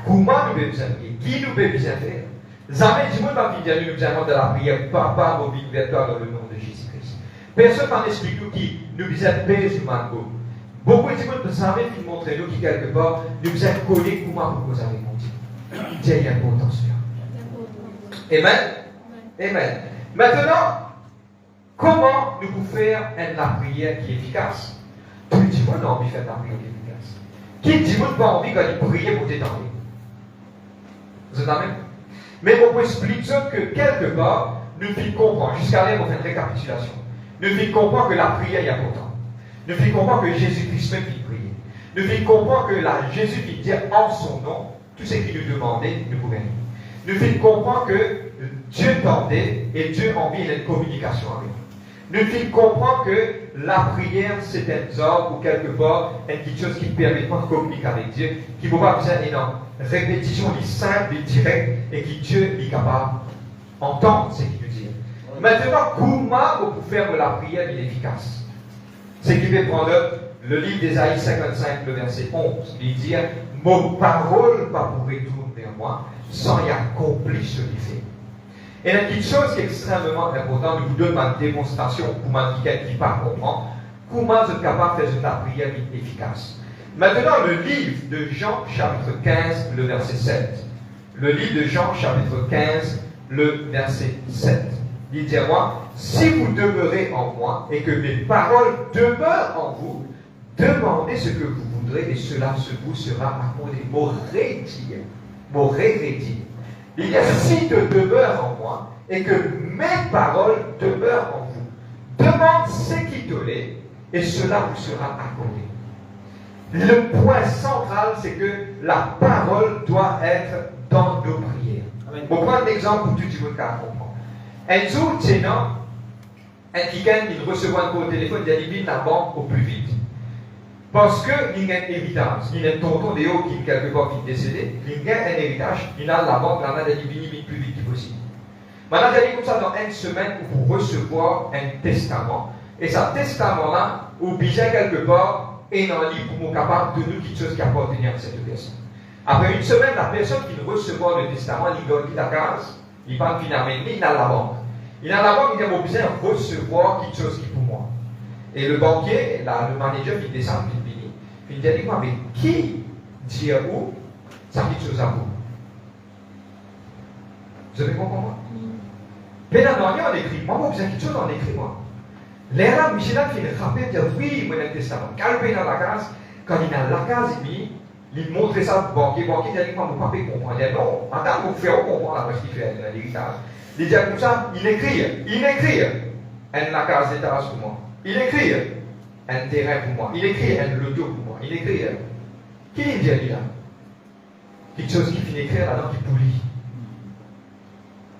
Comment nous devons prier? Qui nous devons faire? Jamais du monde va venir nous besoin de la prière. Papa, mon vie vers toi dans le nom de Jésus-Christ. Personne ne va expliquer nous qui nous besoin de paix sur Marco. Beaucoup de gens ne savent pas montrer nous qui, quelque part, nous besoin de connaître comment vous avez monté. Dieu est important, Seigneur. Amen. Amen. Maintenant, comment nous pouvons faire la prière qui est efficace? Tout le monde a envie de faire la prière qui est efficace. Qui dit n'a pas envie quand il prie pour t'étendre? Vous êtes amen? Mais on peut expliquer que quelque part, nous devons comprendre, jusqu'à là, on fait une récapitulation. Nous devons comprendre que la prière est importante. Nous devons comprendre que Jésus-Christ même vient prier. Nous devons comprendre que Jésus vient dire en son nom tout ce qu'il nous demandait, nous pouvons. Nous devons comprendre que Dieu tendait et Dieu a envie d'une communication avec nous. Nous devons comprendre que la prière, c'est un ordre ou quelque part, quelque chose qui permet de communiquer avec Dieu, qui ne peut pas besoin d'énorme répétition, simple, directe, et qui Dieu est capable d'entendre ce qu'il nous dit. Maintenant, comment vous pouvez faire la prière efficace? C'est qu'il va prendre le livre d'Ésaïe 55, le verset 11. Il dit, mon parole va vous retourner vers moi sans y accomplir ce qu'il fait. Et la petite chose qui est extrêmement importante, je vous donne ma démonstration pour m'indiquer qui pas comprendre comment vous êtes capable de faire la prière efficace. Maintenant, le livre de Jean, chapitre 15, le verset 7. Le livre de Jean, chapitre 15, le verset 7. Il dit à moi, si vous demeurez en moi et que mes paroles demeurent en vous, demandez ce que vous voudrez et cela vous sera accordé. M'aurait dit. Il y a si tu demeures en moi et que mes paroles demeurent en vous. Demande ce qui te l'est et cela vous sera accordé. Le point central, c'est que la parole doit être dans nos prières. On prend un exemple pour tout le monde comprendre. Un jour, un quelqu'un qui reçoit un coup au téléphone, il dit la banque au plus vite. Parce que il y a une évidence. Il y a un tonton de haut qui quelque part qui est décédé, il y a un héritage, il a la banque, il a dit le plus vite que possible. Maintenant, il dit comme ça dans une semaine pour recevoir un testament. Et ce testament-là, ou bien quelque part, est en ligne pour être capable de nous quelque chose qui appartient à cette personne. Après une semaine, la personne qui recevra le testament, il donne la case, il va finalement, il a la banque. Il a la banque, il a besoin de recevoir quelque chose qui est pour moi. Et le banquier, le manager, il descend, il dit, mais qui dit à vous, ça quelque chose à vous? Vous avez compris moi? Mais là, on écrit, moi, vous avez quelque chose, on écrit, moi. L'erreur, Michel fait le rappel, il dit, oui, moi, le testament. Calme dans la case, quand il a la case, il montre ça au banquier, il dit, moi, mon papa comprend. Il dit, non, attends, vous pouvez comprendre ce qu'il fait dans l'héritage. Il dit comme ça, il écrit, la case des terrasses pour moi. Il écrit un terrain pour moi. Il écrit un loto pour moi. Il écrit. Qui il dit là? Quelque chose qui finit écrire là-dedans qui polie.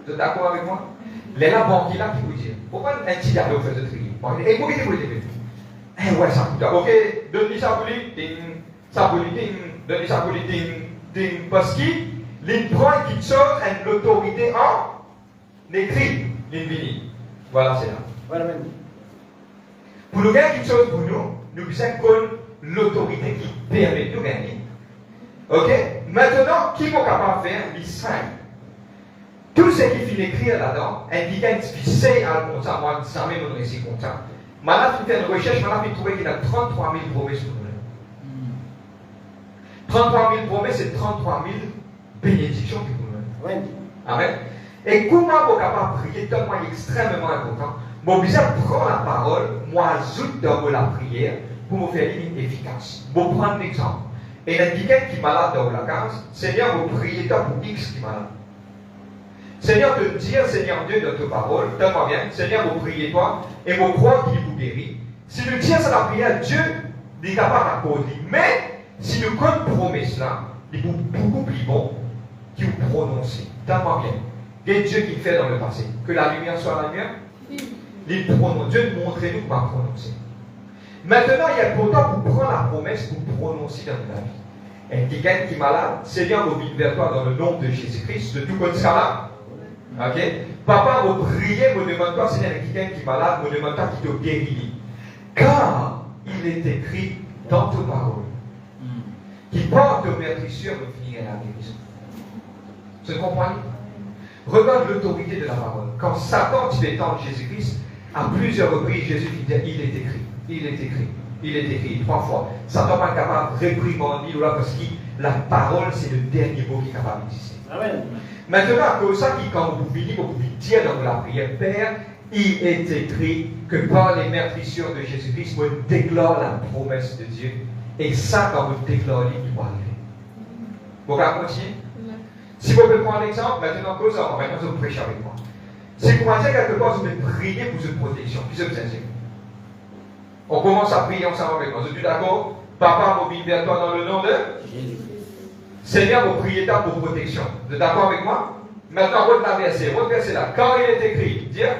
Vous êtes d'accord avec moi? Les là banquiers là qui vous disent. Pourquoi un petit diable au fait de trier? Et pourquoi il vous dit? Ouais, ça coûte. Ok, donne-lui ça pour lui, ding, ça pour lui, ding, donne-lui ça pour lui, ding, ding. Parce qu'il prend quelque chose, une autorité en écrit, l'infini. Voilà, c'est là. Voilà, même. Pour nous gagner quelque chose pour nous, nous avons l'autorité qui permet de nous gagner. Ok? Maintenant, qui est capable de faire les 5? Tout ce qui finit écrire là-dedans, indique un sait à le compte, moi, ça même on réussit comme ça. Maintenant, tu fais une recherche, maintenant, tu trouves qu'il y a 33 000 promesses pour nous. 33 000 promesses, c'est 33 000 bénédictions pour nous. Amen. Et comment vous êtes capable de prier, c'est un point extrêmement important. Mon besoin prend la parole, moi ajoute dans la prière pour me faire une efficace. Je vais prendre un exemple. Et il y a quelqu'un qui est malade dans la case, Seigneur, vous priez pour X qui est malade. Seigneur, de dire, Seigneur Dieu, dans ta parole, donne-moi bien, Seigneur, vous priez toi, et vous croyez qu'il vous guérit. Si nous disons ça la prière, Dieu n'est capable d'accorder. Mais, si nous comptons promesse là, il est beaucoup plus bon qu'il vous prononce. Donne-moi bien. Quel Dieu qui fait dans le passé? Que la lumière soit la lumière? Dieu nous montre-nous comment prononcer. Maintenant, il y a pourtant pour prendre la promesse pour prononcer dans la vie. Et quelqu'un qui est malade, Seigneur, vous vite vers toi dans le nom de Jésus-Christ, de tout comme ça là. Ok? Papa, vous priez, vous ne demandez pas, Seigneur, quelqu'un qui est malade, vous ne demandez pas qu'il te guérit. Car il est écrit dans ta parole qui porte de meurtrissure de finir la guérison. Vous comprenez? Regarde l'autorité de la parole. Quand Satan tuait tant Jésus-Christ, à plusieurs reprises, Jésus dit, il est écrit, il est écrit, il est écrit, 3 fois. Satan n'est pas capable de réprimander parce que la parole, c'est le dernier mot qui est capable d'exister. Amen. Maintenant, à cause de ça, quand vous pouvez dire dans la prière, Père, il est écrit que par les meurtrissures de Jésus-Christ, vous déclarez la promesse de Dieu. Et ça, quand vous déclarez, il va arriver. Vous pouvez continuer? Si vous pouvez prendre l'exemple, maintenant, vous prêchez avec moi. Si vous pensez quelque part, vous devez prier pour une protection. Puis c'est sincère. On commence à prier ensemble avec moi. Vous êtes d'accord? Papa, mobile vers toi dans le nom de Jésus. Seigneur, vous priez là pour protection. Vous êtes d'accord avec moi? Maintenant, votre verset là. Quand il est écrit, dire.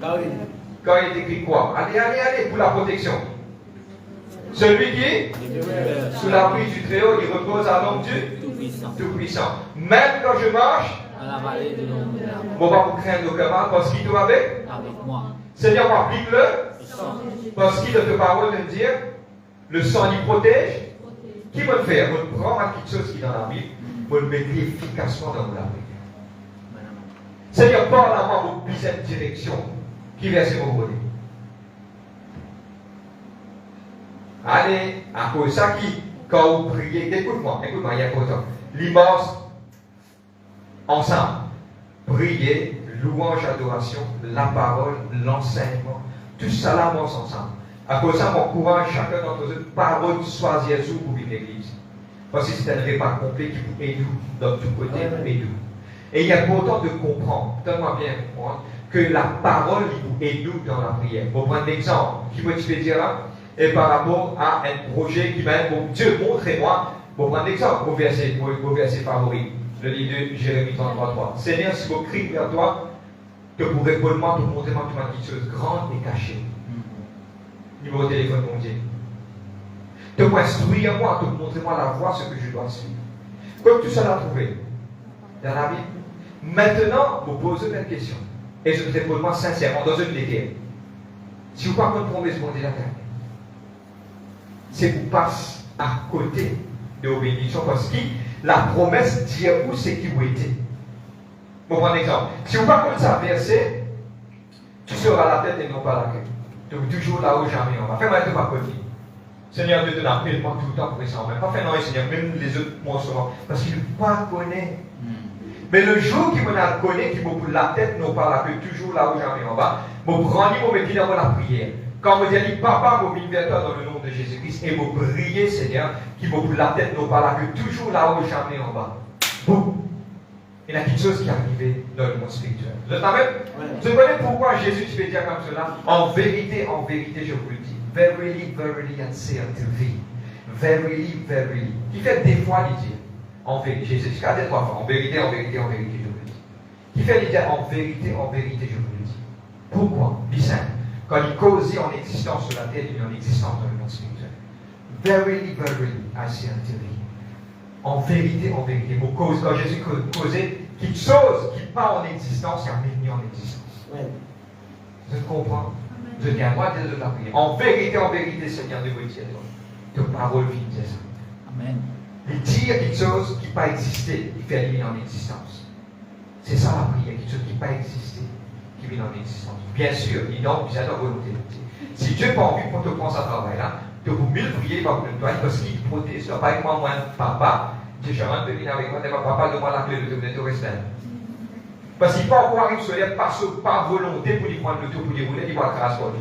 Quand il est écrit quoi? Allez, pour la protection. Celui qui, sous la pluie du Très-Haut, il repose à l'homme du Tout-Puissant. Même quand je marche à la vallée de l'ombre de la mort. On va vous craindre au cœur parce qu'il est avec moi. Seigneur, applique-le. Parce qu'il a de parole de dire, le sang il protège. Qui va le faire? On prend quelque chose qui est dans la Bible, on le met efficacement dans la prière. Seigneur, parle à moi pour cette direction. Qui verset mon bonnet? Allez, à cause de ça, quand vous priez, écoute-moi, il y a pas temps. L'immense, ensemble, prier, louange, adoration, la parole, l'enseignement, tout ça là, on ensemble. À cause de ça, mon courage, chacun d'entre eux, parole, soit Jésus pour vivre l'église. Parce que c'est un repas complet qui vous aide dans tout côté, aide. Et il est important de comprendre, tellement bien comprendre, que la parole vous aide dans la prière. Pour prendre l'exemple, qui peut te dire là, et par rapport à un projet qui va être, bon, Dieu, montrez-moi, pour prendre l'exemple, vos versets favoris, le livre de Jérémie 33:3. Seigneur, si vous criez vers toi, que pour répondre, pour montrer-moi quelque chose grande et cachée. Numéro de téléphone, mon Dieu. Te pour instruire moi, te montrer-moi la voie, ce que je dois suivre. Comme tout ça l'a trouvé dans la Bible. Maintenant, vous posez une question. Et je te réponds moi sincèrement, dans une lettre. Si vous parlez de promesse, mon Dieu, la terre, c'est vous passe à côté de vos bénédictions parce que la promesse dit où c'est qui vous était. Pour prendre un exemple. Si vous parlez de ça verset, tu seras la tête et non pas la queue. Donc toujours là où jamais on va. Fais-moi de ma côté. Seigneur, Dieu te l'appelle moi tout le temps pour ça. Mais pas faire non, Seigneur, même les autres monstres. Parce qu'il ne pas connaît. Mais le jour qu'il me la connaît, qu'il me pour la tête, non pas la queue, toujours là où jamais on va, me prendre, me mettre dans la prière. Quand me dit, papa, me vient vers toi dans le nom de Jésus-Christ et me prier, Seigneur, qui me pour la tête, non pas la queue, toujours là où jamais on va. Boum. Il y a quelque chose qui est arrivé dans le monde spirituel. Vous êtes avec? Vous connaissez pourquoi Jésus te fait dire comme cela? En vérité, je vous le dis. Verily, verily, I say unto thee. Verily, verily. Qui fait des fois, il dit. En vérité, Jésus dit 3 fois. En vérité, je vous le dis. Qui fait il dit en vérité, je vous le dis. Pourquoi? Il simple. Quand il causait en existence sur la terre, il est en existence dans le monde spirituel. Verily, verily, I say unto thee. En vérité, mon cause, quand Jésus causait quelque chose qui part en existence, il a mis en existence. Ouais. Vous comprenez? Je viens moi de la prière. En vérité, Seigneur, de vous dire, ta parole vient dire ça. Amen. Il dit quelque chose qui n'a pas existé, il fait venir en existence. C'est ça la prière, quelque chose qui n'a pas existé, qui vient en existence. Bien sûr, il donc, c'est ta volonté. Si Dieu n'a pas envie pour te prendre ce travail-là, tu peux mieux prier par le doigt parce qu'il protège. Pas avec moi, papa, je suis en train de venir avec moi, papa, donne-moi la clé de te rester. Parce qu'il ne peut pas arriver sur l'air par volonté pour lui prendre le tour, pour lui rouler, il va grâce pour lui.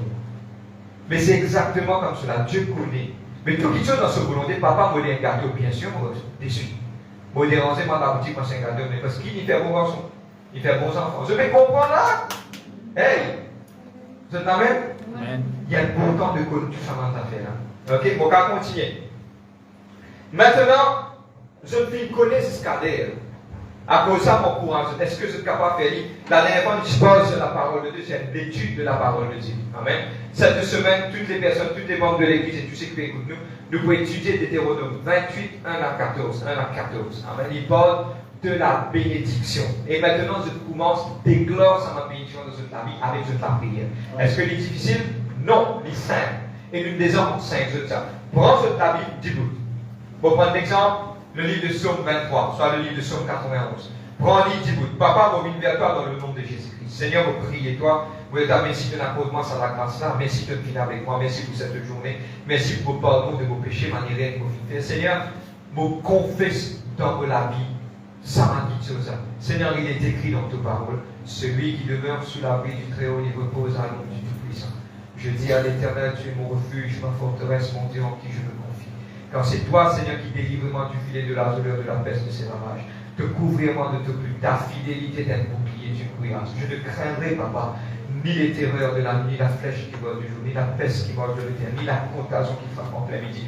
Mais c'est exactement comme cela. Dieu connaît. Mais tout quelque chose dans sa volonté, papa m'a dit un gâteau, bien sûr, moi, déçu. Moi, déranger, moi, la boutique, moi, c'est un gâteau, mais parce qu'il fait bon garçon. Il fait bons enfants. Je vais comprendre là. Hey! Vous êtes d'accord? Il y a beaucoup de tout ça dans cette affaire-là. Ok? On va continuer. Maintenant, je ne connais ce cadre. À cause de ça, mon courage, est-ce que je suis capable de faire la dernière fois, je dispose de la parole de Dieu, c'est l'étude de la parole de Dieu. Amen. Cette semaine, toutes les personnes, tous les membres de l'Église et tous ceux qui écoutent nous pouvons étudier Deutéronome 28, 1 à 14. Amen. Il parle de la bénédiction. Et maintenant, je commence à déclarer ma bénédiction dans cette vie avec la prière. Est-ce que c'est difficile? Non, c'est simple. Et nous disons 5 de ça. Prends cette Bible, 10 bouts. Pour prendre l'exemple, le livre de Psaume 23, soit le livre de Psaume 91. Prends un livre, 10 bouts. Papa, vous vers toi dans le nom de Jésus-Christ. Seigneur, vous priez toi. Vous êtes merci de l'accord ça la grâce là. Merci de venir avec moi. Merci pour cette journée. Merci pour pardon de vos péchés, manière de vos fidèles. Seigneur, vous confesse dans la vie. Ça m'a dit chose. Seigneur, il est écrit dans ta parole. Celui qui demeure sous l'abri du Très-Haut, il repose à l'ombre du Tout-Puissant. Je dis à l'Éternel, tu es mon refuge, ma forteresse, mon Dieu en qui je me confie. Car c'est toi, Seigneur, qui délivre-moi du filet de la douleur, de la peste, de ses ravages. Te couvrir-moi de ta fidélité d'un bouclier, tu cuirasse. Je ne craindrai, papa, ni les terreurs de la nuit, ni la flèche qui vole du jour, ni la peste qui vole de l'éternel, ni la contagion qui frappe en plein midi.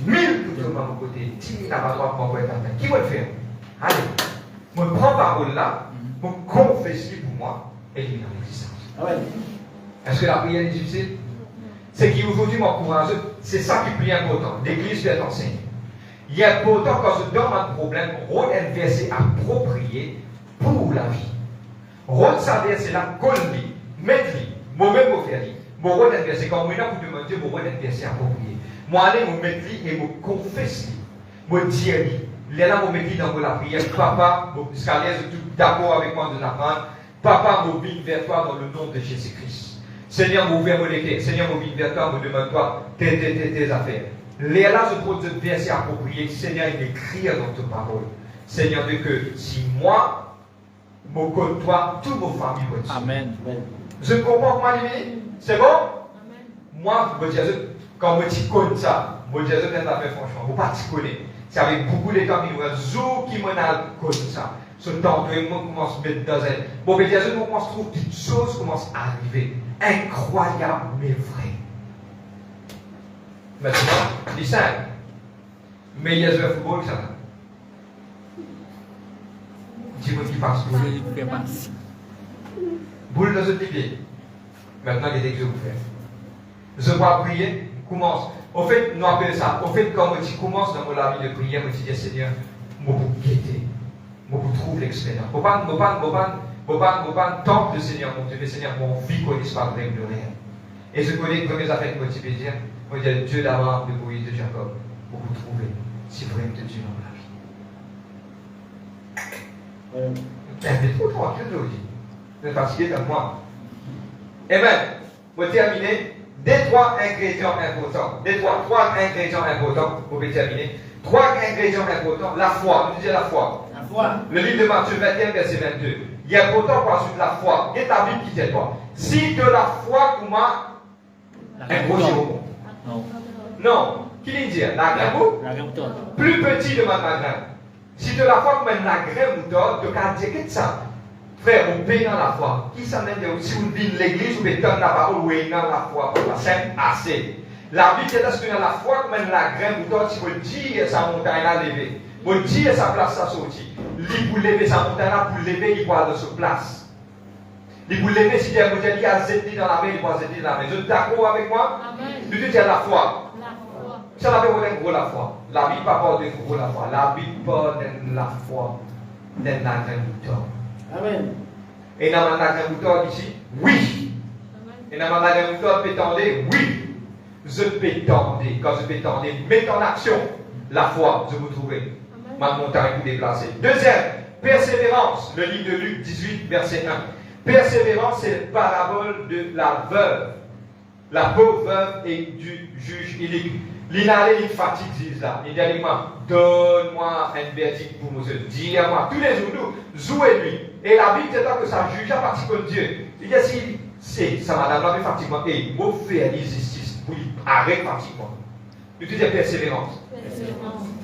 1000 tout à mon côté, 10 000 à ma droite, mon côté. Qui va le faire? Allez, je prends parole là, je confesse pour moi, et il est en existence. Est-ce que la prière est difficile? C'est qu'aujourd'hui, mon courage, c'est ça qui est plus important. L'Église doit enseigner. Il est important quand je donne un problème, rôle un verset approprié pour la vie. Rôle ça c'est la collie, mettre lui, mauvais mot faire lui. Mon rôle d'adversaire, quand moi vous demandez mon rôle d'adversaire approprié. Moi aller me mettre lui et me confesser, me dire lui. Là me mettre dans la prière, papa, jusqu'à l'aise tout d'accord avec moi de l'apprendre. Papa, me vine vers toi dans le nom de Jésus-Christ. Seigneur, m'ouvre mon équerre. Seigneur, me vine vers toi, me demande-toi tes affaires. Là se trouve ce verset approprié. Seigneur, il écrit dans ta parole. Seigneur, Dieu, que si moi, me compte toi, toute ma famille va dire. Amen. Je comprends comment il dit. C'est bon? Amen. Moi, je dis, quand je dis comme ça, je dis, je ne pas franchement, je ne pas te connaître. C'est avec beaucoup de temps qui nous ont qui m'ont comme ça. Ce temps que moi commence à mettre dans un. Bon, mais je commence à trouver petites choses commencent à arriver. Incroyable, mais vrai. Maintenant, dis ça. Mais il y a un football, ça. Dis-moi qui passe. Boule dans ce pied. Maintenant, il y a des que je vous fais. Je vais prier, commence. Au fait, nous appelons ça. Au fait, quand je commence dans la vie de prière, je dis Seigneur, je vais guetter. Je vais trouver l'expérience. Je ne vais pas tant le Seigneur, mon Dieu, Seigneur, mon vie connaisse pas même de rien. Et je connais les premières affaires que je vais dire. Je vais dire Dieu d'Abraham, de Moïse, de Jacob. Pour vous trouver si vraiment de Dieu dans la vie. Mais trop tranquille aujourd'hui. Vous êtes fatigué comme moi. Eh bien, pour terminer, trois ingrédients importants. Trois ingrédients importants pour terminer. Trois ingrédients importants. La foi. Vous dites la foi. La foi. Le livre de Matthieu 21, verset 22. Il est important par suite de la foi. Et ta Bible qui t'aide toi. Si de la foi, comment imposer au monde. Non. Non. Qui dit dire? La graine plus petit de ma graine. Si de la foi, comme la graine moutarde, de qu'à dire que ça. Frère, on paye dans la foi. Qui s'en est si vous venez de l'église, vous mettez dans la parole, vous êtes dans la foi. C'est assez. La Bible dit que dans la foi, comme la graine moutarde, si vous dites sa montagne à lever, vous dites sa place à sortir. Vous levez sa montagne là, pour lever, il va de sa place. Vous levez, si vous dites, il y a zété dans la main, il va zété dans la main. Vous êtes d'accord avec moi? Vous dites la foi. Ça la Bible est gros la foi. La Bible pas parle de gros la foi. La Bible parle de la foi, de la graine moutarde. Amen. Et dans la graine moutarde ici, oui. Et dans la graine moutarde, pétendez, oui. Je pétendez. Quand je pétendez, mettez en action la foi, je vous trouverai. Ma montagne vous déplacer. Deuxième, persévérance. Le livre de Luc 18, verset 1. Persévérance, c'est la parabole de la veuve. La pauvre veuve et du juge inique. L'inhalé, il fatigue, dit là. Il dit, donne-moi un verdict pour nous dire, moi, tous les jours, nous, jouez-lui. Et la Bible dit que ça juge à partir de Dieu. Il dit, si c'est, ça madame, la fatiguement, et il faut faire justice pour lui arrêter fatiguement. Il dit persévérance.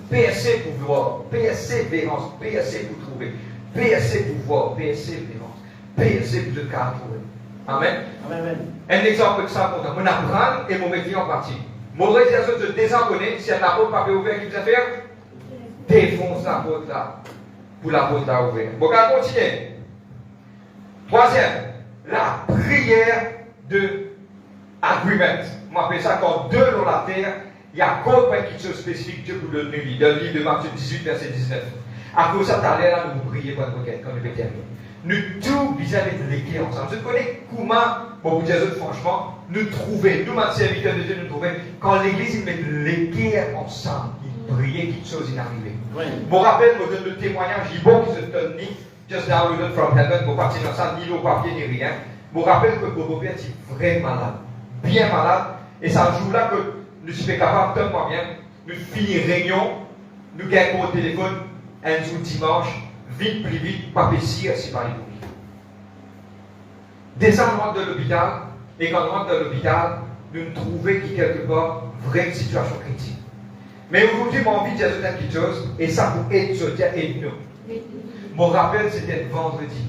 Persévérance. Pour voir. Persévérance. Persévérance pour trouver. Persévérance pour voir. Persévérance. Persévérance pour le cas trouver. Amen. Amen. Un exemple de ça, on apprend et mon métier en partie. Mon réalisation de désenconner, si un apôtre pas ouvert, qu'il va faire défonce la porte là. Pour la porte là ouverte. Bon, on va continuer. Troisième, la prière de agreement. On appelle ça quand deux dans la terre, il y a encore quelque chose de spécifique Dieu pour donner lui. Dans le livre de Matthieu 18, verset 19. À cause de ça, tu as l'air là de vous prier pour une requête, comme je vais terminer. Nous tous besoin d'être liés ensemble. Je connais comment, pour vous dire franchement, nous trouver, nous, ma serviteur de Dieu, nous trouver, quand l'église, ils mettent liés ensemble, ils priaient, quelque chose est arrivé. Oui. Mon rappel me donne le témoignage, il bon qui se donne ni, just now we from heaven, pour partir dans ça, ni le papier, ni rien. Mon rappel que Bobo Père est vraiment malade, bien malade, et ça joue là que nous sommes capables, de moi bien, nous finir réunion, nous gagnons au téléphone, un jour dimanche, vite, plus vite, pas pécir, c'est pas une descendre de l'hôpital, et quand on rentre de l'hôpital, nous nous trouvons qui quelque part, vraie situation critique. Mais aujourd'hui, j'ai envie de dire quelque chose, et ça pour être et nous. Mon rappel, c'était vendredi.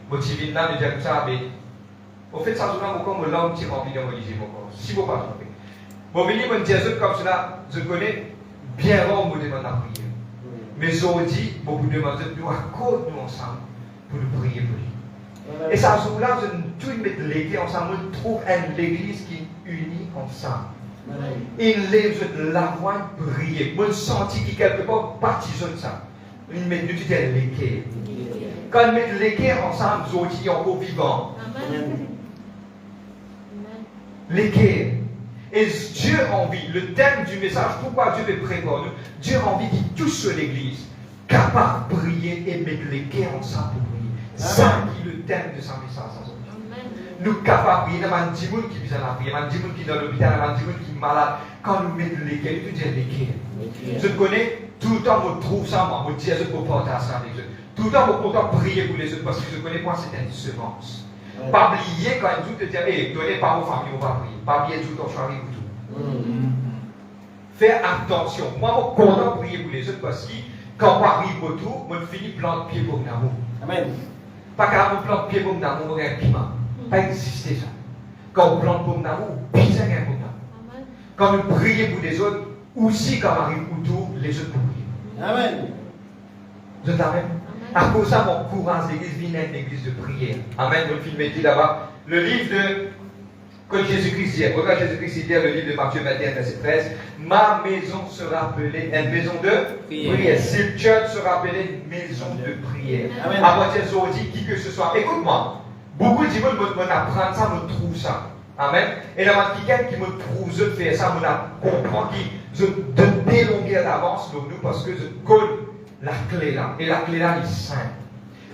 Mon petit là, me dit ça, mais au fait, ça joue comme une langue qui remplit de mon corps. Si vous ne pas trompez. Mon béni, me dit comme cela, je connais bien rare, me demande la prière. Mais aujourd'hui, beaucoup de monde, nous accordons nous ensemble pour nous prier pour lui. Et ça joue là, je tout mettre l'église ensemble, on trouve une église qui unit ensemble. Il lève la voix prier. Moi, je sens qu'il quelque part partisan de ça. Nous mettons l'équerre. Quand nous mettons l'équerre ensemble, nous sommes encore vivants. L'équerre. Et Dieu a envie, le thème du message, pourquoi Dieu veut prévoir nous, Dieu a envie qu'il touche sur l'église, capable de prier et mettre l'équerre ensemble pour prier. Ça qui est le thème de ce message. Nous sommes capables de prier, il y a des gens qui besoin de prier, il y a des gens qui sont dans l'hôpital, il y a des gens qui sont malades. Quand nous mettons l'équerre, nous disons l'équerre. Je connais, tout le temps, je trouve ça, moi, je dis à eux pour porter ça avec eux. Tout le temps, je suis content de prier pour les autres parce que je connais quoi, c'est une semence. Pas oublier quand ils te disent, hey, donnez pas aux familles, on va prier. Pas oublier tout ton choix et tout. Faire attention. Moi, je suis content de prier pour les autres parce que quand on arrive autour, je finis planter pied pour l'amour. Amen. Pas qu'à vous planter pied pour l'amour, on a un piment. Pas exister ça. Quand on plante pour l'amour, pisse un pour l'amour. Quand on prie pour les autres, aussi quand on arrive autour, les autres pour prier. Amen. Vous êtes amen? À cause de ça, mon courage l'église vient une église de prière. Amen. Vous le filmez là-bas. Le livre de. Quand Jésus-Christ dit, regarde Jésus-Christ dit, le livre de Matthieu 21, verset 13. Ma maison sera appelée une maison de prière. Cette church sera appelée une maison de prière. Amen. À partir de aujourd'hui, qui que ce soit. Écoute-moi. Beaucoup de gens me apprennent ça, me trouvent ça. Amen. Et là, quelqu'un qui me trouve, je fais ça, je comprends qui je délonguer d'avance sur nous parce que je connais la clé là. Et la clé là est simple.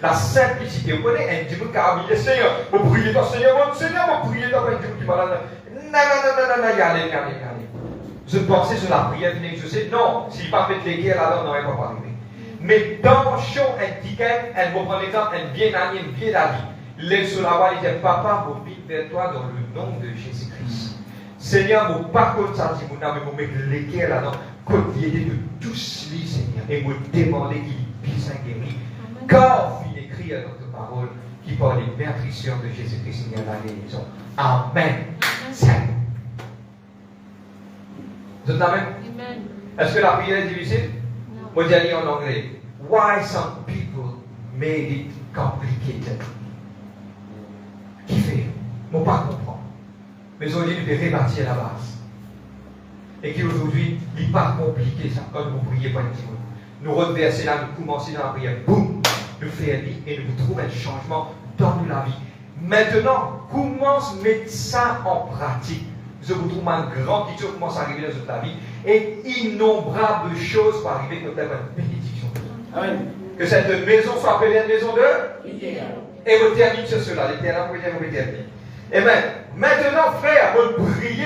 La simplicité. Vous connaissez un dimanche qui a dit Seigneur, vous priez dans Seigneur, vous priez dans un dimanche qui va là. Non, regardez. Je pensais sur la prière, je sais, non, s'il pas fait les guerres là-dedans, on n'aurait pas arrivé. Mais dans le champ, un ticket, elle me prend l'exemple, un bien ami, un bien d'avis. Les sur la voie, il dit Papa, vous vite vers toi dans le nom de Jésus-Christ. Seigneur, mon pas contre ça, si mon âme, vous mettez les guerres là-dedans, côté de tous les Seigneur, et vous demandez qu'il puisse guérir. Car il écrit dans notre parole qui parle des meurtrisseurs de Jésus-Christ, il y a la guérison. Amen. Vous êtes amen? Est-ce que la prière est difficile? Moi, j'ai dit en anglais. Why some people made it complicated? Qui fait? Moi, pas comprendre. Mais aujourd'hui, nous devons rebâtir la base. Et qui aujourd'hui, il n'est pas compliqué ça. Quand vous priez pas un petit mot. Nous reverser là, nous commencer dans la prière. Boum! Nous faire vie et nous trouvons un changement dans la vie. Maintenant, commence à mettre ça en pratique. Je vous trouve un grand petit chose commence à arriver dans votre vie et innombrables choses vont arriver comme une bénédiction. Amen. Que cette maison soit appelée une maison de prière. Et vous terminez sur cela. L'éternel vous terminer. Et bien, maintenant, frère, vous priez,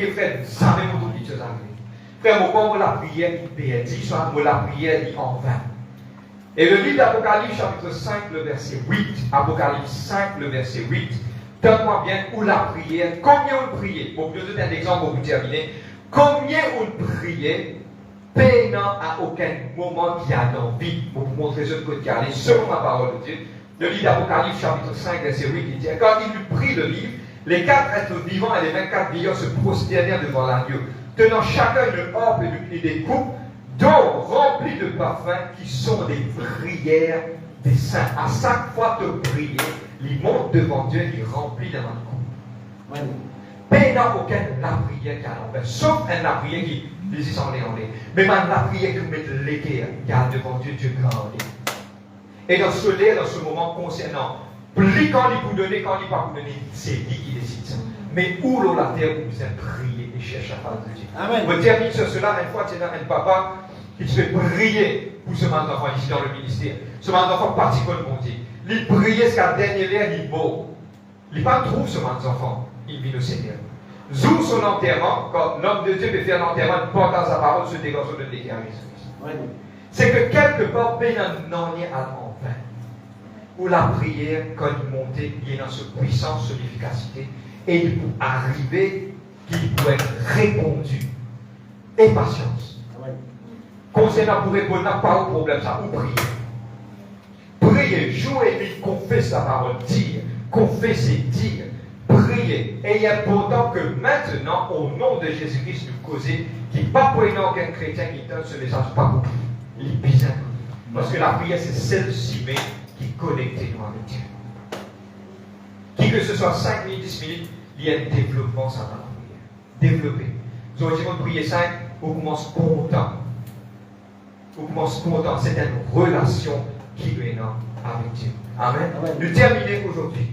frère. Vous savez beaucoup de choses arriver. Frère, moi, la prière qui perdit, soit la prière qui en vain. Et le livre d'Apocalypse, chapitre 5, le verset 8, Apocalypse 5, le verset 8, donne-moi bien où la prière, combien on priait, pour vous donner un exemple pour vous terminer, combien on priait, peinant à aucun moment qu'il y a d'envie, pour vous montrer ce que vous allez, selon la parole de Dieu. Le livre d'Apocalypse, chapitre 5, verset 8, il dit, quand il eut pris le livre, les 4 êtres vivants et les 24 vieillards se prosternèrent devant l'agneau, tenant chacun une orbe et des coupes, d'eau remplie de parfums qui sont des prières des saints. À chaque fois que prier, il monte devant Dieu, il remplit dans notre coupe. Mais il n'y a aucune la prière qui a l'envers, sauf la prière qui les y en est. Mais même la prière qui met l'équerre, qui a devant Dieu, Dieu grandit. Et dans ce lait, dans ce moment concernant, plus quand il vous donne, quand il ne pas vous donner, c'est lui qui décide ça. Mais où l'on la terre, vous êtes prier et chercher la face de Dieu. Amen. Vous terminez sur cela, une fois, tu as un papa qui te fait prier pour ce moment d'enfant ici dans le ministère. Ce moment d'enfant particulièrement Dieu. Il prie jusqu'à la dernière heure, il est beau. Il pas trouve ce moment d'enfant. Il vit le Seigneur. Zou son enterrement, quand l'homme de Dieu peut faire l'enterrement, il porte dans sa parole ce dégage de l'équerre. C'est que quelque part, ben n'en est à l'envers. Où la prière, quand il montait, il est dans sa puissance, son efficacité, et il peut arriver qu'il peut être répondu. Et patience. Concernant pour répondre, pas au problème, ça, ou prier. Priez, jouez, lui, confesse la parole, dire, confessez, dire, priez. Et il est important que maintenant, au nom de Jésus-Christ, nous causer, qu'il n'y ait pas pour aucun chrétien qui donne ce message, pas beaucoup. Il est bizarre. Parce que la prière, c'est celle-ci même qui connecte nous avec Dieu. Qui que ce soit 5 minutes, 10 minutes, il y a un développement dans la prière. Développer. Vous aurez dit, prier 5, on commence content. Vous commencez content, c'est une relation qui est avec Dieu. Amen. Amen. Nous terminons aujourd'hui.